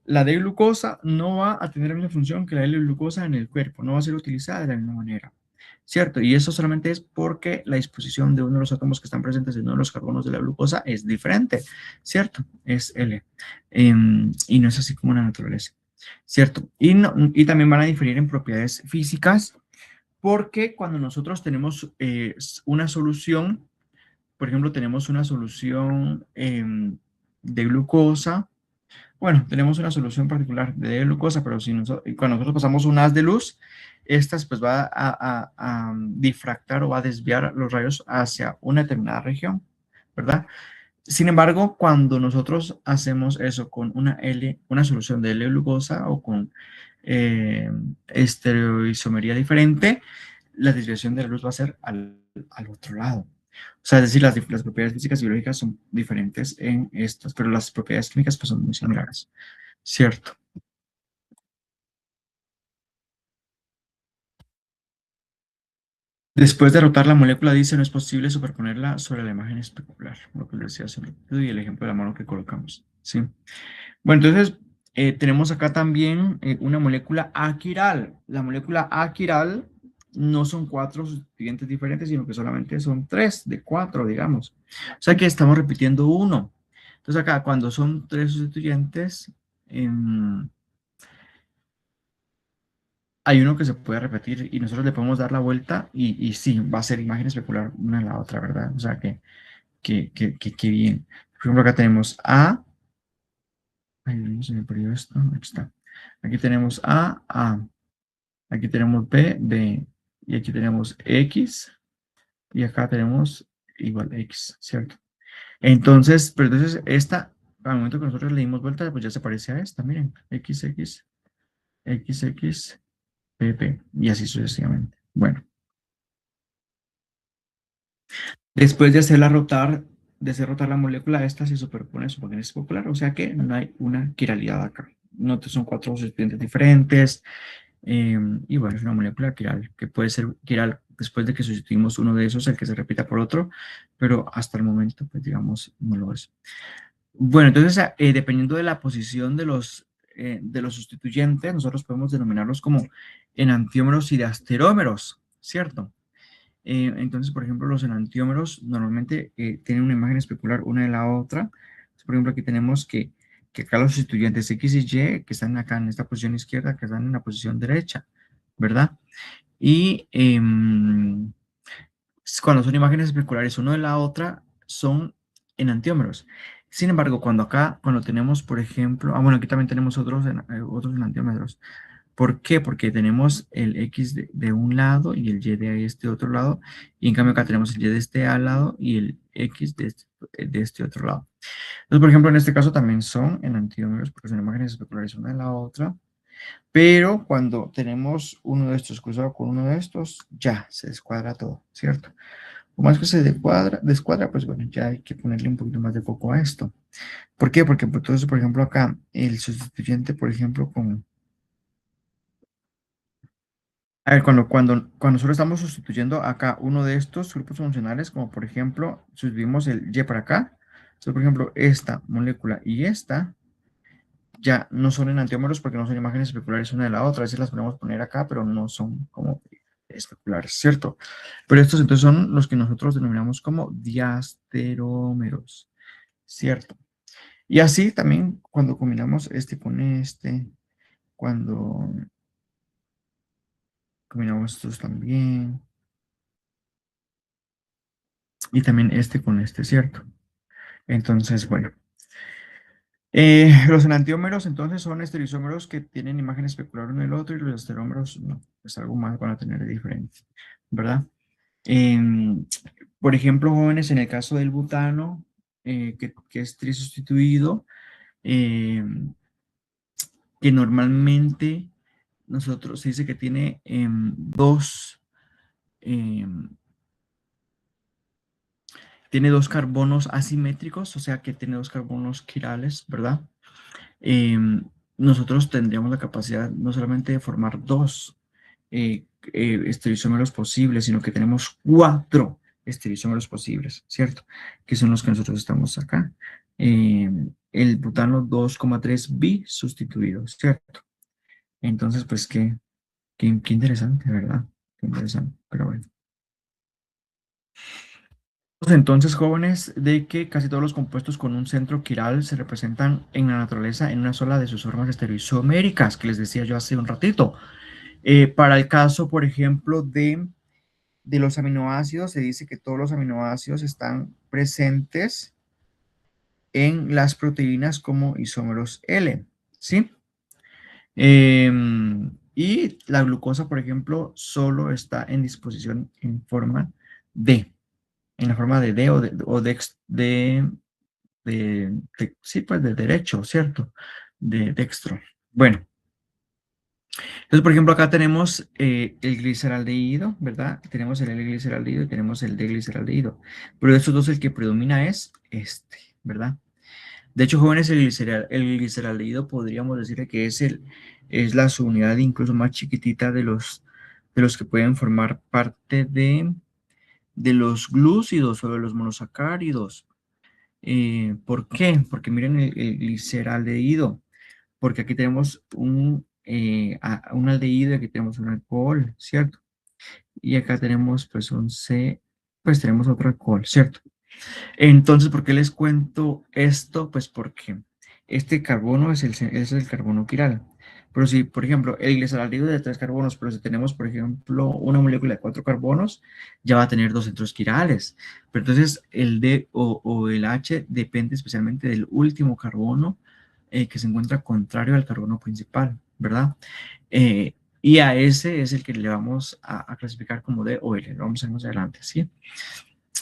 La D-glucosa no va a tener la misma función que la L-glucosa en el cuerpo, no va a ser utilizada de la misma manera, ¿cierto? Y eso solamente es porque la disposición de uno de los átomos que están presentes en uno de los carbonos de la glucosa es diferente, ¿cierto? Es L. Y no es así como en la naturaleza, ¿cierto? Y también van a diferir en propiedades físicas porque cuando nosotros tenemos una solución, por ejemplo, tenemos una solución de glucosa. Bueno, tenemos una solución particular de glucosa, pero si cuando nosotros pasamos un haz de luz, estas pues va a difractar o va a desviar los rayos hacia una determinada región, ¿verdad? Sin embargo, cuando nosotros hacemos eso con una solución de L-glucosa o con eh, estereoisomería diferente, la desviación de la luz va a ser al otro lado. O sea, es decir, las propiedades físicas y biológicas son diferentes en estas, pero las propiedades químicas pues, son muy similares, ¿cierto? Después de rotar la molécula, dice, no es posible superponerla sobre la imagen especular, lo que les decía hace un ratito, y el ejemplo de la mano que colocamos, ¿sí? Bueno, entonces, tenemos acá también una molécula aquiral. La molécula aquiral no son cuatro sustituyentes diferentes, sino que solamente son tres de cuatro, digamos. O sea que estamos repitiendo uno. Entonces acá, cuando son tres sustituyentes, hay uno que se puede repetir y nosotros le podemos dar la vuelta y sí, va a ser imagen especular una en la otra, ¿verdad? O sea que bien. Por ejemplo, acá tenemos A. Ay, no se me perdió esto. Aquí está. Aquí tenemos A. Aquí tenemos B, B. Y aquí tenemos X. Y acá tenemos igual X, ¿cierto? Entonces, pero entonces esta, al momento que nosotros le dimos vuelta, pues ya se parece a esta, miren. X, X, X, X, P, P. Y así sucesivamente. Bueno. Después de hacer rotar la molécula, esta se superpone a su magnesis popular, o sea que no hay una quiralidad acá. No son cuatro sustituyentes diferentes, y bueno, es una molécula quiral, que puede ser quiral después de que sustituimos uno de esos, el que se repita por otro, pero hasta el momento, pues digamos, no lo es. Bueno, entonces, dependiendo de la posición de los de los sustituyentes, nosotros podemos denominarlos como enantiómeros y diasterómeros, ¿cierto? Entonces, por ejemplo, los enantiómeros normalmente tienen una imagen especular una de la otra. Por ejemplo, aquí tenemos que acá los sustituyentes X y Y, que están acá en esta posición izquierda, que están en la posición derecha, ¿verdad? Y cuando son imágenes especulares una de la otra, son enantiómeros. Sin embargo, cuando tenemos, por ejemplo, bueno, aquí también tenemos otros enantiómeros. ¿Por qué? Porque tenemos el X de un lado y el Y de este otro lado, y en cambio acá tenemos el Y de este lado y el X de este otro lado. Entonces, por ejemplo, en este caso también son enantiómeros, porque son imágenes especulares una de la otra, pero cuando tenemos uno de estos cruzado con uno de estos, ya se descuadra todo, ¿cierto? O más que se descuadra, pues bueno, ya hay que ponerle un poquito más de foco a esto. ¿Por qué? Porque pues, entonces, por ejemplo, acá el sustituyente, por ejemplo, con... A ver, cuando solo estamos sustituyendo acá uno de estos grupos funcionales, como por ejemplo, sustituimos el Y para acá, entonces, por ejemplo, esta molécula y esta ya no son enantiómeros porque no son imágenes especulares una de la otra. A veces las podemos poner acá, pero no son como especulares, ¿cierto? Pero estos entonces son los que nosotros denominamos como diasterómeros, ¿cierto? Y así también cuando combinamos este con este, cuando combinamos estos también, y también este con este, ¿cierto? Entonces, bueno. Los enantiómeros entonces son estereoisómeros que tienen imagen especular uno del otro y los estereómeros no, pues algo más van a tener de diferente, ¿verdad? Em, por ejemplo, jóvenes, en el caso del butano, que es trisustituido, que normalmente nosotros se dice que tiene em, tiene dos carbonos asimétricos, o sea que tiene dos carbonos quirales, ¿verdad? Nosotros tendríamos la capacidad no solamente de formar dos estereoisómeros posibles, sino que tenemos cuatro estereoisómeros posibles, ¿cierto? Que son los que nosotros estamos acá. El butano 2,3 bi sustituido, ¿cierto? Entonces, pues qué interesante, ¿verdad? Qué interesante, pero bueno. Entonces, jóvenes, de que casi todos los compuestos con un centro quiral se representan en la naturaleza en una sola de sus formas estereoisoméricas, que les decía yo hace un ratito. Para el caso, por ejemplo, de los aminoácidos, se dice que todos los aminoácidos están presentes en las proteínas como isómeros L, ¿sí? Y la glucosa, por ejemplo, solo está en disposición en forma D, en la forma de D sí, pues de derecho, ¿cierto? De dextro. Bueno, entonces, por ejemplo, acá tenemos el gliceraldehído, ¿verdad? Tenemos el L-gliceraldehído y tenemos el D-gliceraldehído. Pero de estos dos, el que predomina es este, ¿verdad? De hecho, jóvenes, el gliceraldehído podríamos decir que es la subunidad incluso más chiquitita de los que pueden formar parte de los glúcidos o de los monosacáridos. ¿Por qué? Porque miren el gliceraldehído, porque aquí tenemos un aldehído y aquí tenemos un alcohol, ¿cierto? Y acá tenemos pues un C, pues tenemos otro alcohol, ¿cierto? Entonces, ¿por qué les cuento esto? Pues porque este carbono es el carbono quiral. Pero si, por ejemplo, el gliceraldehído es de tres carbonos, pero si tenemos, por ejemplo, una molécula de cuatro carbonos, ya va a tener dos centros quirales. Pero entonces el D o el H depende especialmente del último carbono que se encuentra contrario al carbono principal, ¿verdad? Y a ese es el que le vamos a clasificar como D o L. Lo vamos a ver más adelante, ¿sí?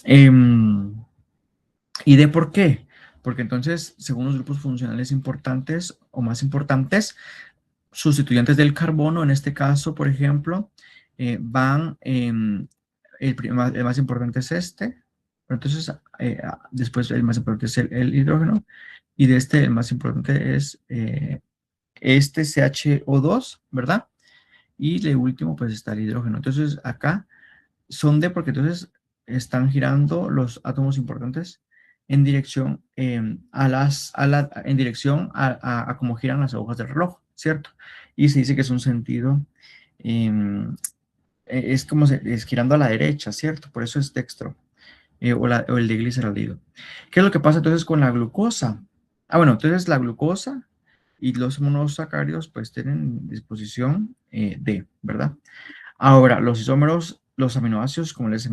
Em, ¿Y de por qué? Porque entonces, según los grupos funcionales importantes o más importantes, sustituyentes del carbono, en este caso, por ejemplo, el más importante es este, pero entonces después el más importante es el hidrógeno, y de este el más importante es este CHO2, ¿verdad? Y de último pues está el hidrógeno. Entonces acá son D porque entonces están girando los átomos importantes en dirección, en dirección a cómo giran las agujas del reloj, ¿cierto? Y se dice que es un sentido, em, es como es girando a la derecha, ¿cierto? Por eso es dextro, o el de gliceraldehido. ¿Qué es lo que pasa entonces con la glucosa? Ah, bueno, entonces la glucosa y los monosacáridos pues tienen disposición D, ¿verdad? Ahora, los isómeros, los aminoácidos, como les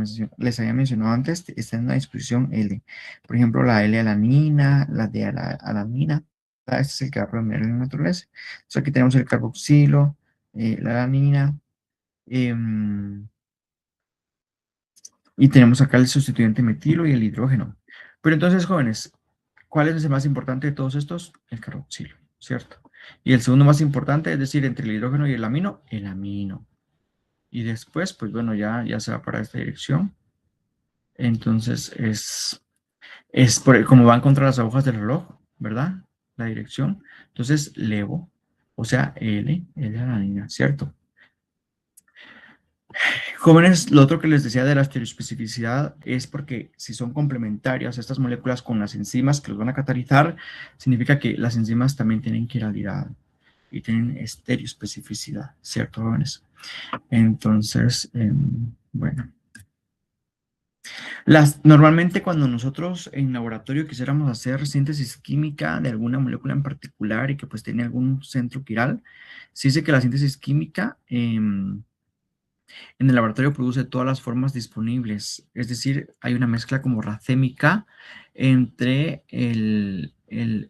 había mencionado antes, están en la disposición L. Por ejemplo, la L-alanina, la D-alanina. Este es el que va a predominar en la naturaleza. Entonces aquí tenemos el carboxilo, la alanina, em, y tenemos acá el sustituyente metilo y el hidrógeno. Pero entonces, jóvenes, ¿cuál es el más importante de todos estos? El carboxilo, ¿cierto? Y el segundo más importante, es decir, entre el hidrógeno y el amino, el amino. Y después, pues bueno, ya se va para esta dirección. Entonces como van contra las agujas del reloj, ¿verdad? La dirección. Entonces levo, o sea, L a la niña, ¿cierto? Jóvenes, lo otro que les decía de la estereoespecificidad es porque si son complementarias estas moléculas con las enzimas que los van a catalizar, significa que las enzimas también tienen quiralidad y tienen estereoespecificidad, ¿cierto, jóvenes? Entonces, bueno. Normalmente cuando nosotros en laboratorio quisiéramos hacer síntesis química de alguna molécula en particular y que pues tiene algún centro quiral, se dice que la síntesis química en el laboratorio produce todas las formas disponibles, es decir, hay una mezcla como racémica entre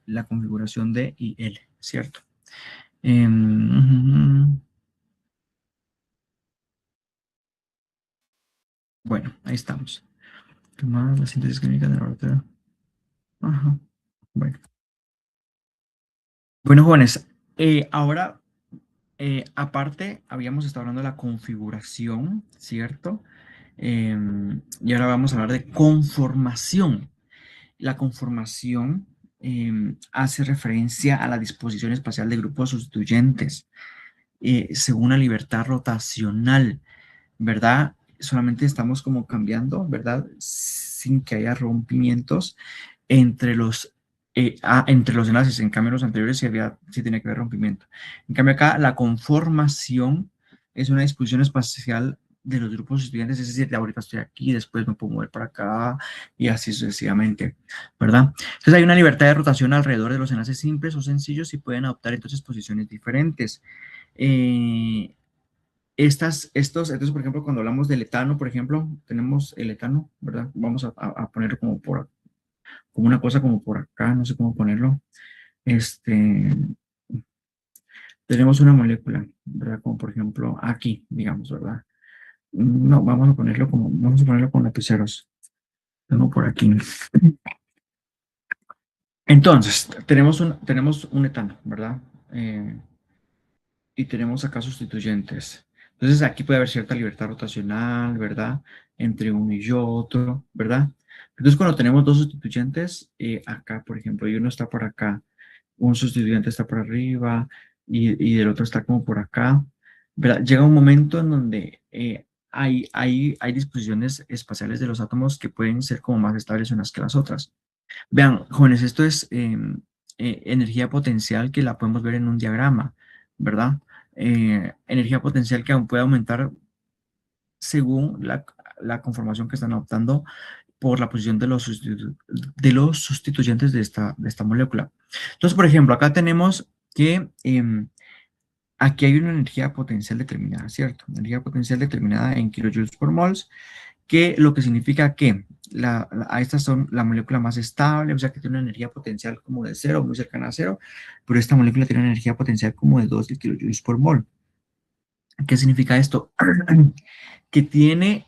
la configuración D y L, ¿cierto? Em, bueno, ahí estamos. ¿Qué más? La síntesis química en el laboratorio. Ajá. Bueno. Bueno, jóvenes, ahora, aparte, habíamos estado hablando de la configuración, ¿cierto? Y ahora vamos a hablar de conformación. La conformación hace referencia a la disposición espacial de grupos sustituyentes según la libertad rotacional, ¿verdad? Solamente estamos como cambiando, ¿verdad? Sin que haya rompimientos entre los enlaces. En cambio, los anteriores sí tenía que haber rompimiento. En cambio, acá la conformación es una disposición espacial de los grupos estudiantes, es decir, de ahorita estoy aquí, después me puedo mover para acá y así sucesivamente, ¿verdad? Entonces hay una libertad de rotación alrededor de los enlaces simples o sencillos y pueden adoptar entonces posiciones diferentes. Eh, entonces, por ejemplo, cuando hablamos del etano, por ejemplo, tenemos el etano, ¿verdad? Vamos a ponerlo como una cosa como por acá, no sé cómo ponerlo. Este, tenemos una molécula, ¿verdad? Como por ejemplo aquí, digamos, ¿verdad? No, vamos a ponerlo con lapiceros. Tengo por aquí. Entonces, tenemos un etano, ¿verdad? Y tenemos acá sustituyentes. Entonces, aquí puede haber cierta libertad rotacional, ¿verdad? Entre uno y otro, ¿verdad? Entonces, cuando tenemos dos sustituyentes, acá, por ejemplo, y uno está por acá, un sustituyente está por arriba y el otro está como por acá, ¿verdad? Llega un momento en donde hay disposiciones espaciales de los átomos que pueden ser como más estables unas que las otras. Vean, jóvenes, esto es energía potencial que la podemos ver en un diagrama, ¿verdad? Energía potencial que aún puede aumentar según la conformación que están adoptando por la posición de los sustituyentes de esta molécula. Entonces, por ejemplo, acá tenemos que aquí hay una energía potencial determinada, ¿cierto? Energía potencial determinada en kilojoules por moles, que lo que significa que estas son la molécula más estable, o sea que tiene una energía potencial como de cero, muy cercana a cero, pero esta molécula tiene una energía potencial como de 2 kilojoules por mol. ¿Qué significa esto? Que tiene,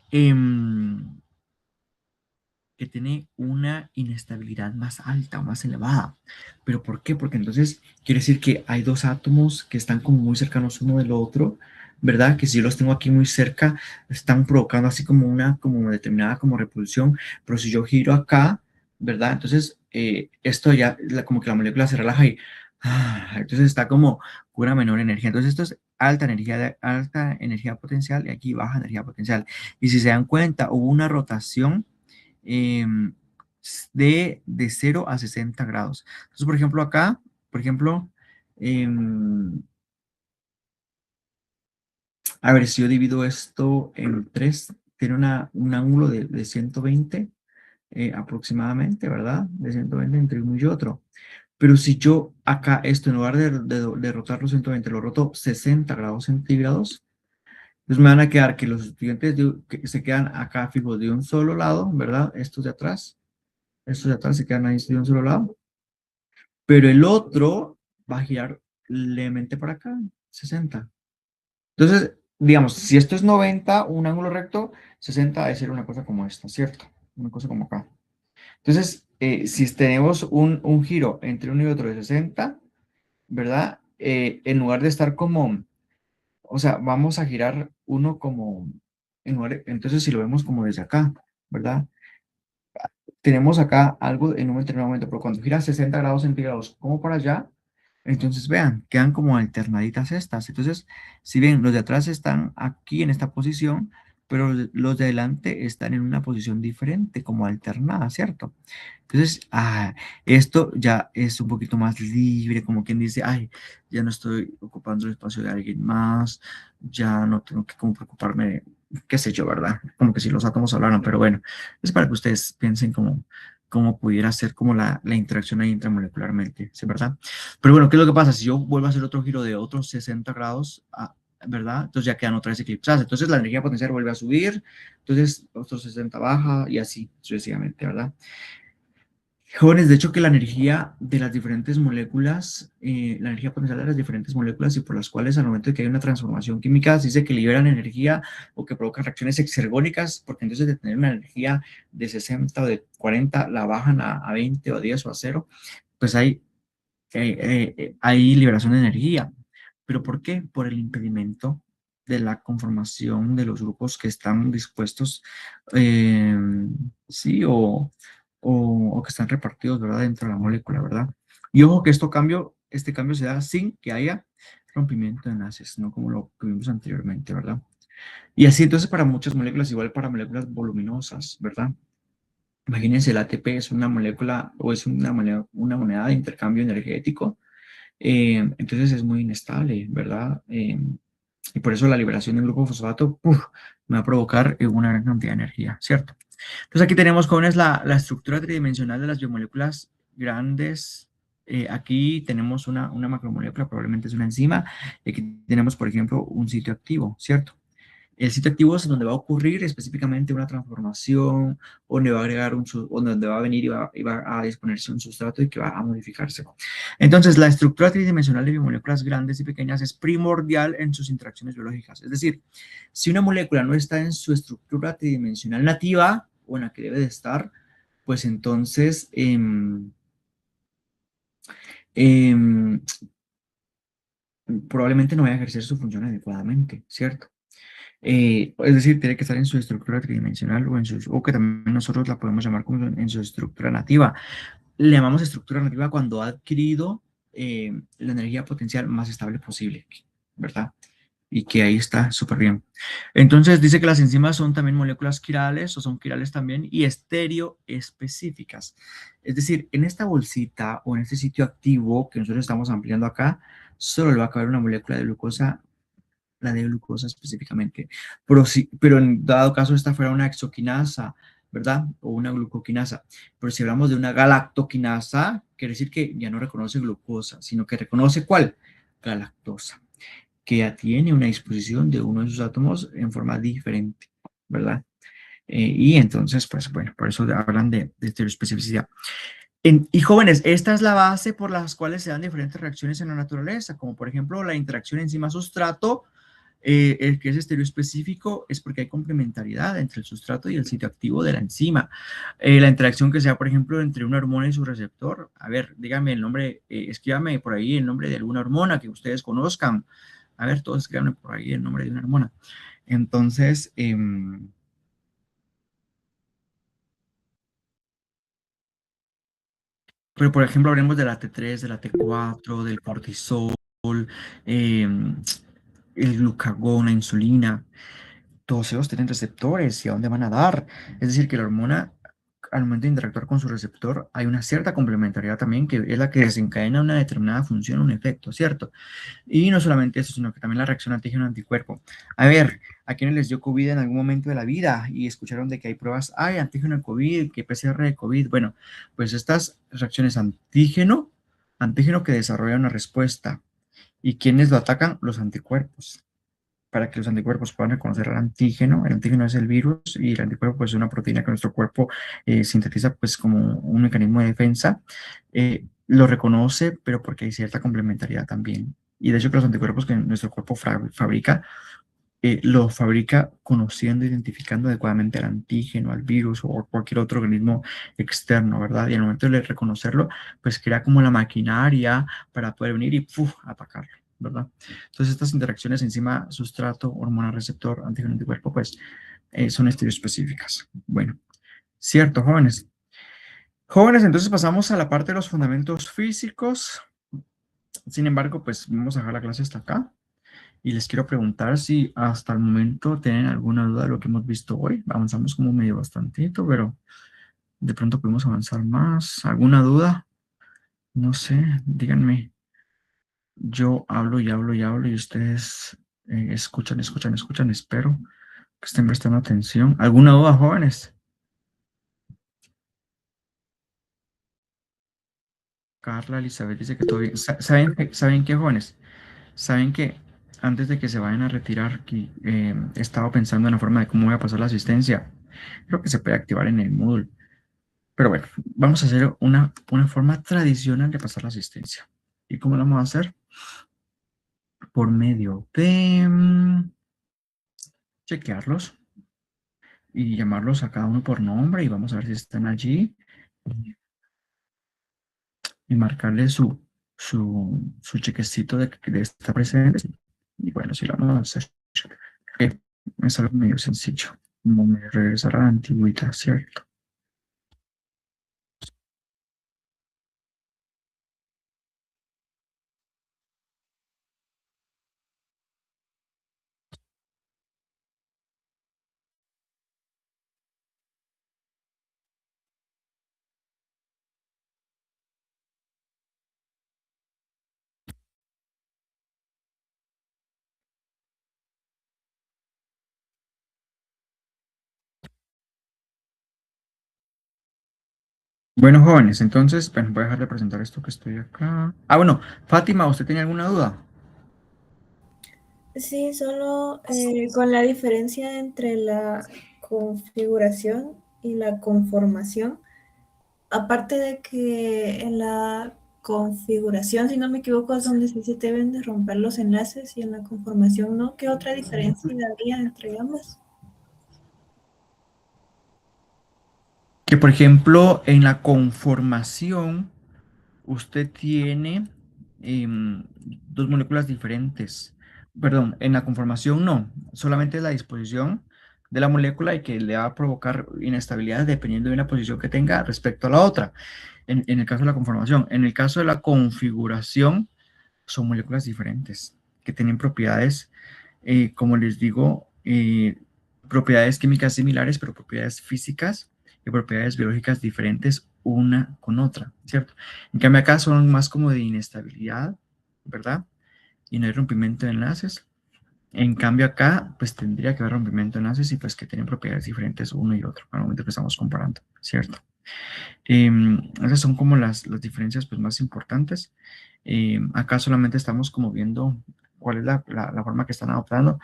que tiene una inestabilidad más alta o más elevada. ¿Pero por qué? Porque entonces quiere decir que hay dos átomos que están como muy cercanos uno del otro, ¿verdad? Que si yo los tengo aquí muy cerca, están provocando así como una como determinada como repulsión, pero si yo giro acá, ¿verdad? Entonces esto ya, como que la molécula se relaja y entonces está como con una menor energía. Entonces esto es alta energía potencial y aquí baja energía potencial. Y si se dan cuenta, hubo una rotación eh, de 0 a 60 grados. Entonces, por ejemplo, acá, por ejemplo, em, a ver, si yo divido esto en 3, tiene un ángulo de 120 aproximadamente, ¿verdad? De 120 entre uno y otro. Pero si yo acá esto, en lugar de rotarlo 120, lo roto 60 grados centígrados, entonces me van a quedar que los estudiantes que se quedan acá fijos de un solo lado, ¿verdad? Estos de atrás se quedan ahí de un solo lado, pero el otro va a girar levemente para acá, 60. Entonces, digamos, si esto es 90, un ángulo recto, 60 debe ser una cosa como esta, ¿cierto? Una cosa como acá. Entonces, si tenemos un giro entre uno y otro de 60, ¿verdad? En lugar de estar como, o sea, vamos a girar uno como, entonces si lo vemos como desde acá, ¿verdad? Tenemos acá algo en un determinado momento, pero cuando gira 60 grados centígrados como para allá, entonces vean, quedan como alternaditas estas. Entonces, si ven, los de atrás están aquí en esta posición, pero los de adelante están en una posición diferente, como alternada, ¿cierto? Entonces, esto ya es un poquito más libre, como quien dice, ay, ya no estoy ocupando el espacio de alguien más, ya no tengo que como preocuparme, qué sé yo, ¿verdad? Como que si los átomos hablaran, pero bueno, es para que ustedes piensen cómo pudiera ser como la interacción ahí intramolecularmente, ¿sí, verdad? Pero bueno, ¿qué es lo que pasa? Si yo vuelvo a hacer otro giro de otros 60 grados, ¿verdad? Entonces ya quedan otra vez eclipsadas. Entonces la energía potencial vuelve a subir, entonces otros 60 baja y así sucesivamente, ¿verdad? Jóvenes, de hecho que la energía de las diferentes moléculas, la energía potencial de las diferentes moléculas y por las cuales al momento de que hay una transformación química se dice que liberan energía o que provocan reacciones exergónicas, porque entonces de tener una energía de 60 o de 40 la bajan a 20 o a 10 o a 0, pues hay liberación de energía. ¿Pero por qué? Por el impedimento de la conformación de los grupos que están dispuestos, eh, sí, o que están repartidos, ¿verdad? Dentro de la molécula, ¿verdad? Y ojo que este cambio se da sin que haya rompimiento de enlaces, no como lo que vimos anteriormente, ¿verdad? Y así entonces para muchas moléculas, igual para moléculas voluminosas, ¿verdad? Imagínense, el ATP es una molécula o es una moneda de intercambio energético, entonces es muy inestable, ¿verdad? Y por eso la liberación del grupo fosfato me va a provocar una gran cantidad de energía, ¿cierto? Entonces aquí tenemos, jóvenes, la estructura tridimensional de las biomoléculas grandes. Aquí tenemos una macromolécula, probablemente es una enzima. Y aquí tenemos, por ejemplo, un sitio activo, ¿cierto? El sitio activo es donde va a ocurrir específicamente una transformación, donde va a agregar o donde va a venir y va a disponerse un sustrato y que va a modificarse. Entonces, la estructura tridimensional de biomoléculas grandes y pequeñas es primordial en sus interacciones biológicas. Es decir, si una molécula no está en su estructura tridimensional nativa o en la que debe de estar, pues entonces em, probablemente no vaya a ejercer su función adecuadamente, ¿cierto? Es decir, tiene que estar en su estructura tridimensional o que también nosotros la podemos llamar como en su estructura nativa. Le llamamos estructura nativa cuando ha adquirido la energía potencial más estable posible, ¿verdad? Y que ahí está súper bien. Entonces dice que las enzimas son también moléculas quirales o son quirales también y estereoespecíficas. Es decir, en esta bolsita o en este sitio activo que nosotros estamos ampliando acá, solo le va a caber una molécula de glucosa, la de glucosa específicamente. Pero en dado caso esta fuera una exoquinasa, ¿verdad? O una glucoquinasa. Pero si hablamos de una galactoquinasa, quiere decir que ya no reconoce glucosa, sino que reconoce ¿cuál? Galactosa, que ya tiene una disposición de uno de sus átomos en forma diferente, ¿verdad? Y entonces, pues bueno, por eso hablan de estereoespecificidad. Y jóvenes, esta es la base por las cuales se dan diferentes reacciones en la naturaleza, como por ejemplo la interacción enzima-sustrato, el que es estereoespecífico es porque hay complementariedad entre el sustrato y el sitio activo de la enzima. La interacción que sea, por ejemplo, entre una hormona y su receptor. A ver, díganme el nombre, escríbame por ahí el nombre de alguna hormona que ustedes conozcan. A ver, todos escríbanme por ahí el nombre de una hormona. Entonces, pero por ejemplo, hablemos de la T3, de la T4, del cortisol, em, el glucagón, la insulina. Todos ellos tienen receptores y a dónde van a dar. Es decir, que la hormona al momento de interactuar con su receptor, hay una cierta complementariedad también que es la que desencadena una determinada función, un efecto, ¿cierto? Y no solamente eso, sino que también la reacción antígeno-anticuerpo. A ver, ¿a quienes les dio COVID en algún momento de la vida y escucharon de que hay pruebas, hay antígeno de COVID, que PCR de COVID? Bueno, pues estas reacciones antígeno que desarrollan una respuesta. ¿Y quiénes lo atacan? Los anticuerpos, para que los anticuerpos puedan reconocer al antígeno. El antígeno es el virus y el anticuerpo pues, es una proteína que nuestro cuerpo sintetiza pues, como un mecanismo de defensa. Lo reconoce, pero porque hay cierta complementariedad también. Y de hecho que los anticuerpos que nuestro cuerpo fabrica, lo fabrica conociendo, identificando adecuadamente al antígeno, al virus o cualquier otro organismo externo, ¿verdad? Y al momento de reconocerlo, pues crea como la maquinaria para poder venir y ¡puf! Atacarlo, ¿verdad? Entonces estas interacciones enzima, sustrato, hormona, receptor, antígeno, anticuerpo, pues son estereoespecíficas. Bueno, cierto, jóvenes. Jóvenes, entonces pasamos a la parte de los fundamentos físicos. Sin embargo, pues vamos a dejar la clase hasta acá. Y les quiero preguntar si hasta el momento tienen alguna duda de lo que hemos visto hoy. Avanzamos como medio bastantito, pero de pronto podemos avanzar más. ¿Alguna duda? No sé, díganme. Yo hablo y hablo y hablo y ustedes escuchan. Espero que estén prestando atención. ¿Alguna duda, jóvenes? Carla Elizabeth dice que todo bien. ¿Saben qué, jóvenes? Saben que antes de que se vayan a retirar, que, he estado pensando en la forma de cómo voy a pasar la asistencia. Creo que se puede activar en el Moodle. Pero bueno, vamos a hacer una forma tradicional de pasar la asistencia. ¿Y cómo lo vamos a hacer? Por medio de chequearlos y llamarlos a cada uno por nombre y vamos a ver si están allí y marcarle su chequecito de que está presente. Y bueno, si lo vamos a hacer. Es algo medio sencillo, como me regresar a la antigüedad, ¿cierto? Bueno, jóvenes, entonces, bueno, voy a dejar de presentar esto que estoy acá. Ah, bueno, Fátima, ¿usted tiene alguna duda? Sí, solo con la diferencia entre la configuración y la conformación. Aparte de que en la configuración, si no me equivoco, es donde sí se deben de romper los enlaces y en la conformación no. ¿Qué otra diferencia habría entre ambas? Que, por ejemplo, en la conformación, usted tiene dos moléculas diferentes. Perdón, en la conformación no, solamente es la disposición de la molécula y que le va a provocar inestabilidad dependiendo de una posición que tenga respecto a la otra, en el caso de la conformación. En el caso de la configuración, son moléculas diferentes que tienen propiedades, como les digo, propiedades químicas similares, pero propiedades físicas y propiedades biológicas diferentes una con otra, ¿cierto? En cambio acá son más como de inestabilidad, ¿verdad? Y no hay rompimiento de enlaces. En cambio acá, pues tendría que haber rompimiento de enlaces y pues que tienen propiedades diferentes uno y otro al momento que estamos comparando, ¿cierto? Esas son como las diferencias pues, más importantes. Acá solamente estamos como viendo cuál es la forma que están adoptando.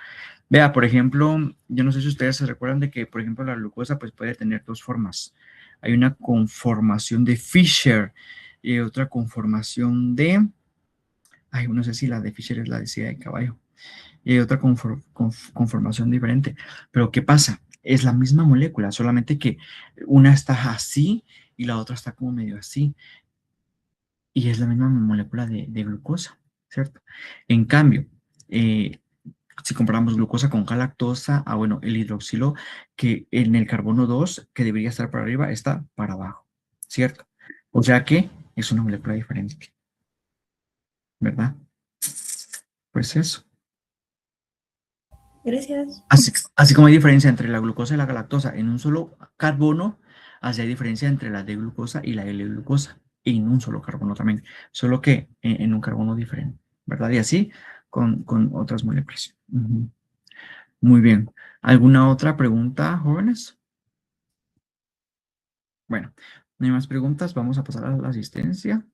Vea, por ejemplo, yo no sé si ustedes se recuerdan de que, por ejemplo, la glucosa pues, puede tener dos formas. Hay una conformación de Fischer y otra conformación de, ay, no sé si la de Fischer es la de silla de caballo, y hay otra conformación diferente. Pero ¿qué pasa? Es la misma molécula, solamente que una está así y la otra está como medio así y es la misma molécula de glucosa, ¿cierto? En cambio, eh, si comparamos glucosa con galactosa, bueno, el hidroxilo que en el carbono 2 que debería estar para arriba, está para abajo, ¿cierto? O sea que es una molécula diferente, ¿verdad? Pues eso. Gracias. Así como hay diferencia entre la glucosa y la galactosa en un solo carbono, así hay diferencia entre la D-glucosa y la L-glucosa, en un solo carbono también, solo que en un carbono diferente, ¿verdad? Y así con otras moléculas. Ujú. Muy bien. ¿Alguna otra pregunta, jóvenes? Bueno, no hay más preguntas, vamos a pasar a la asistencia.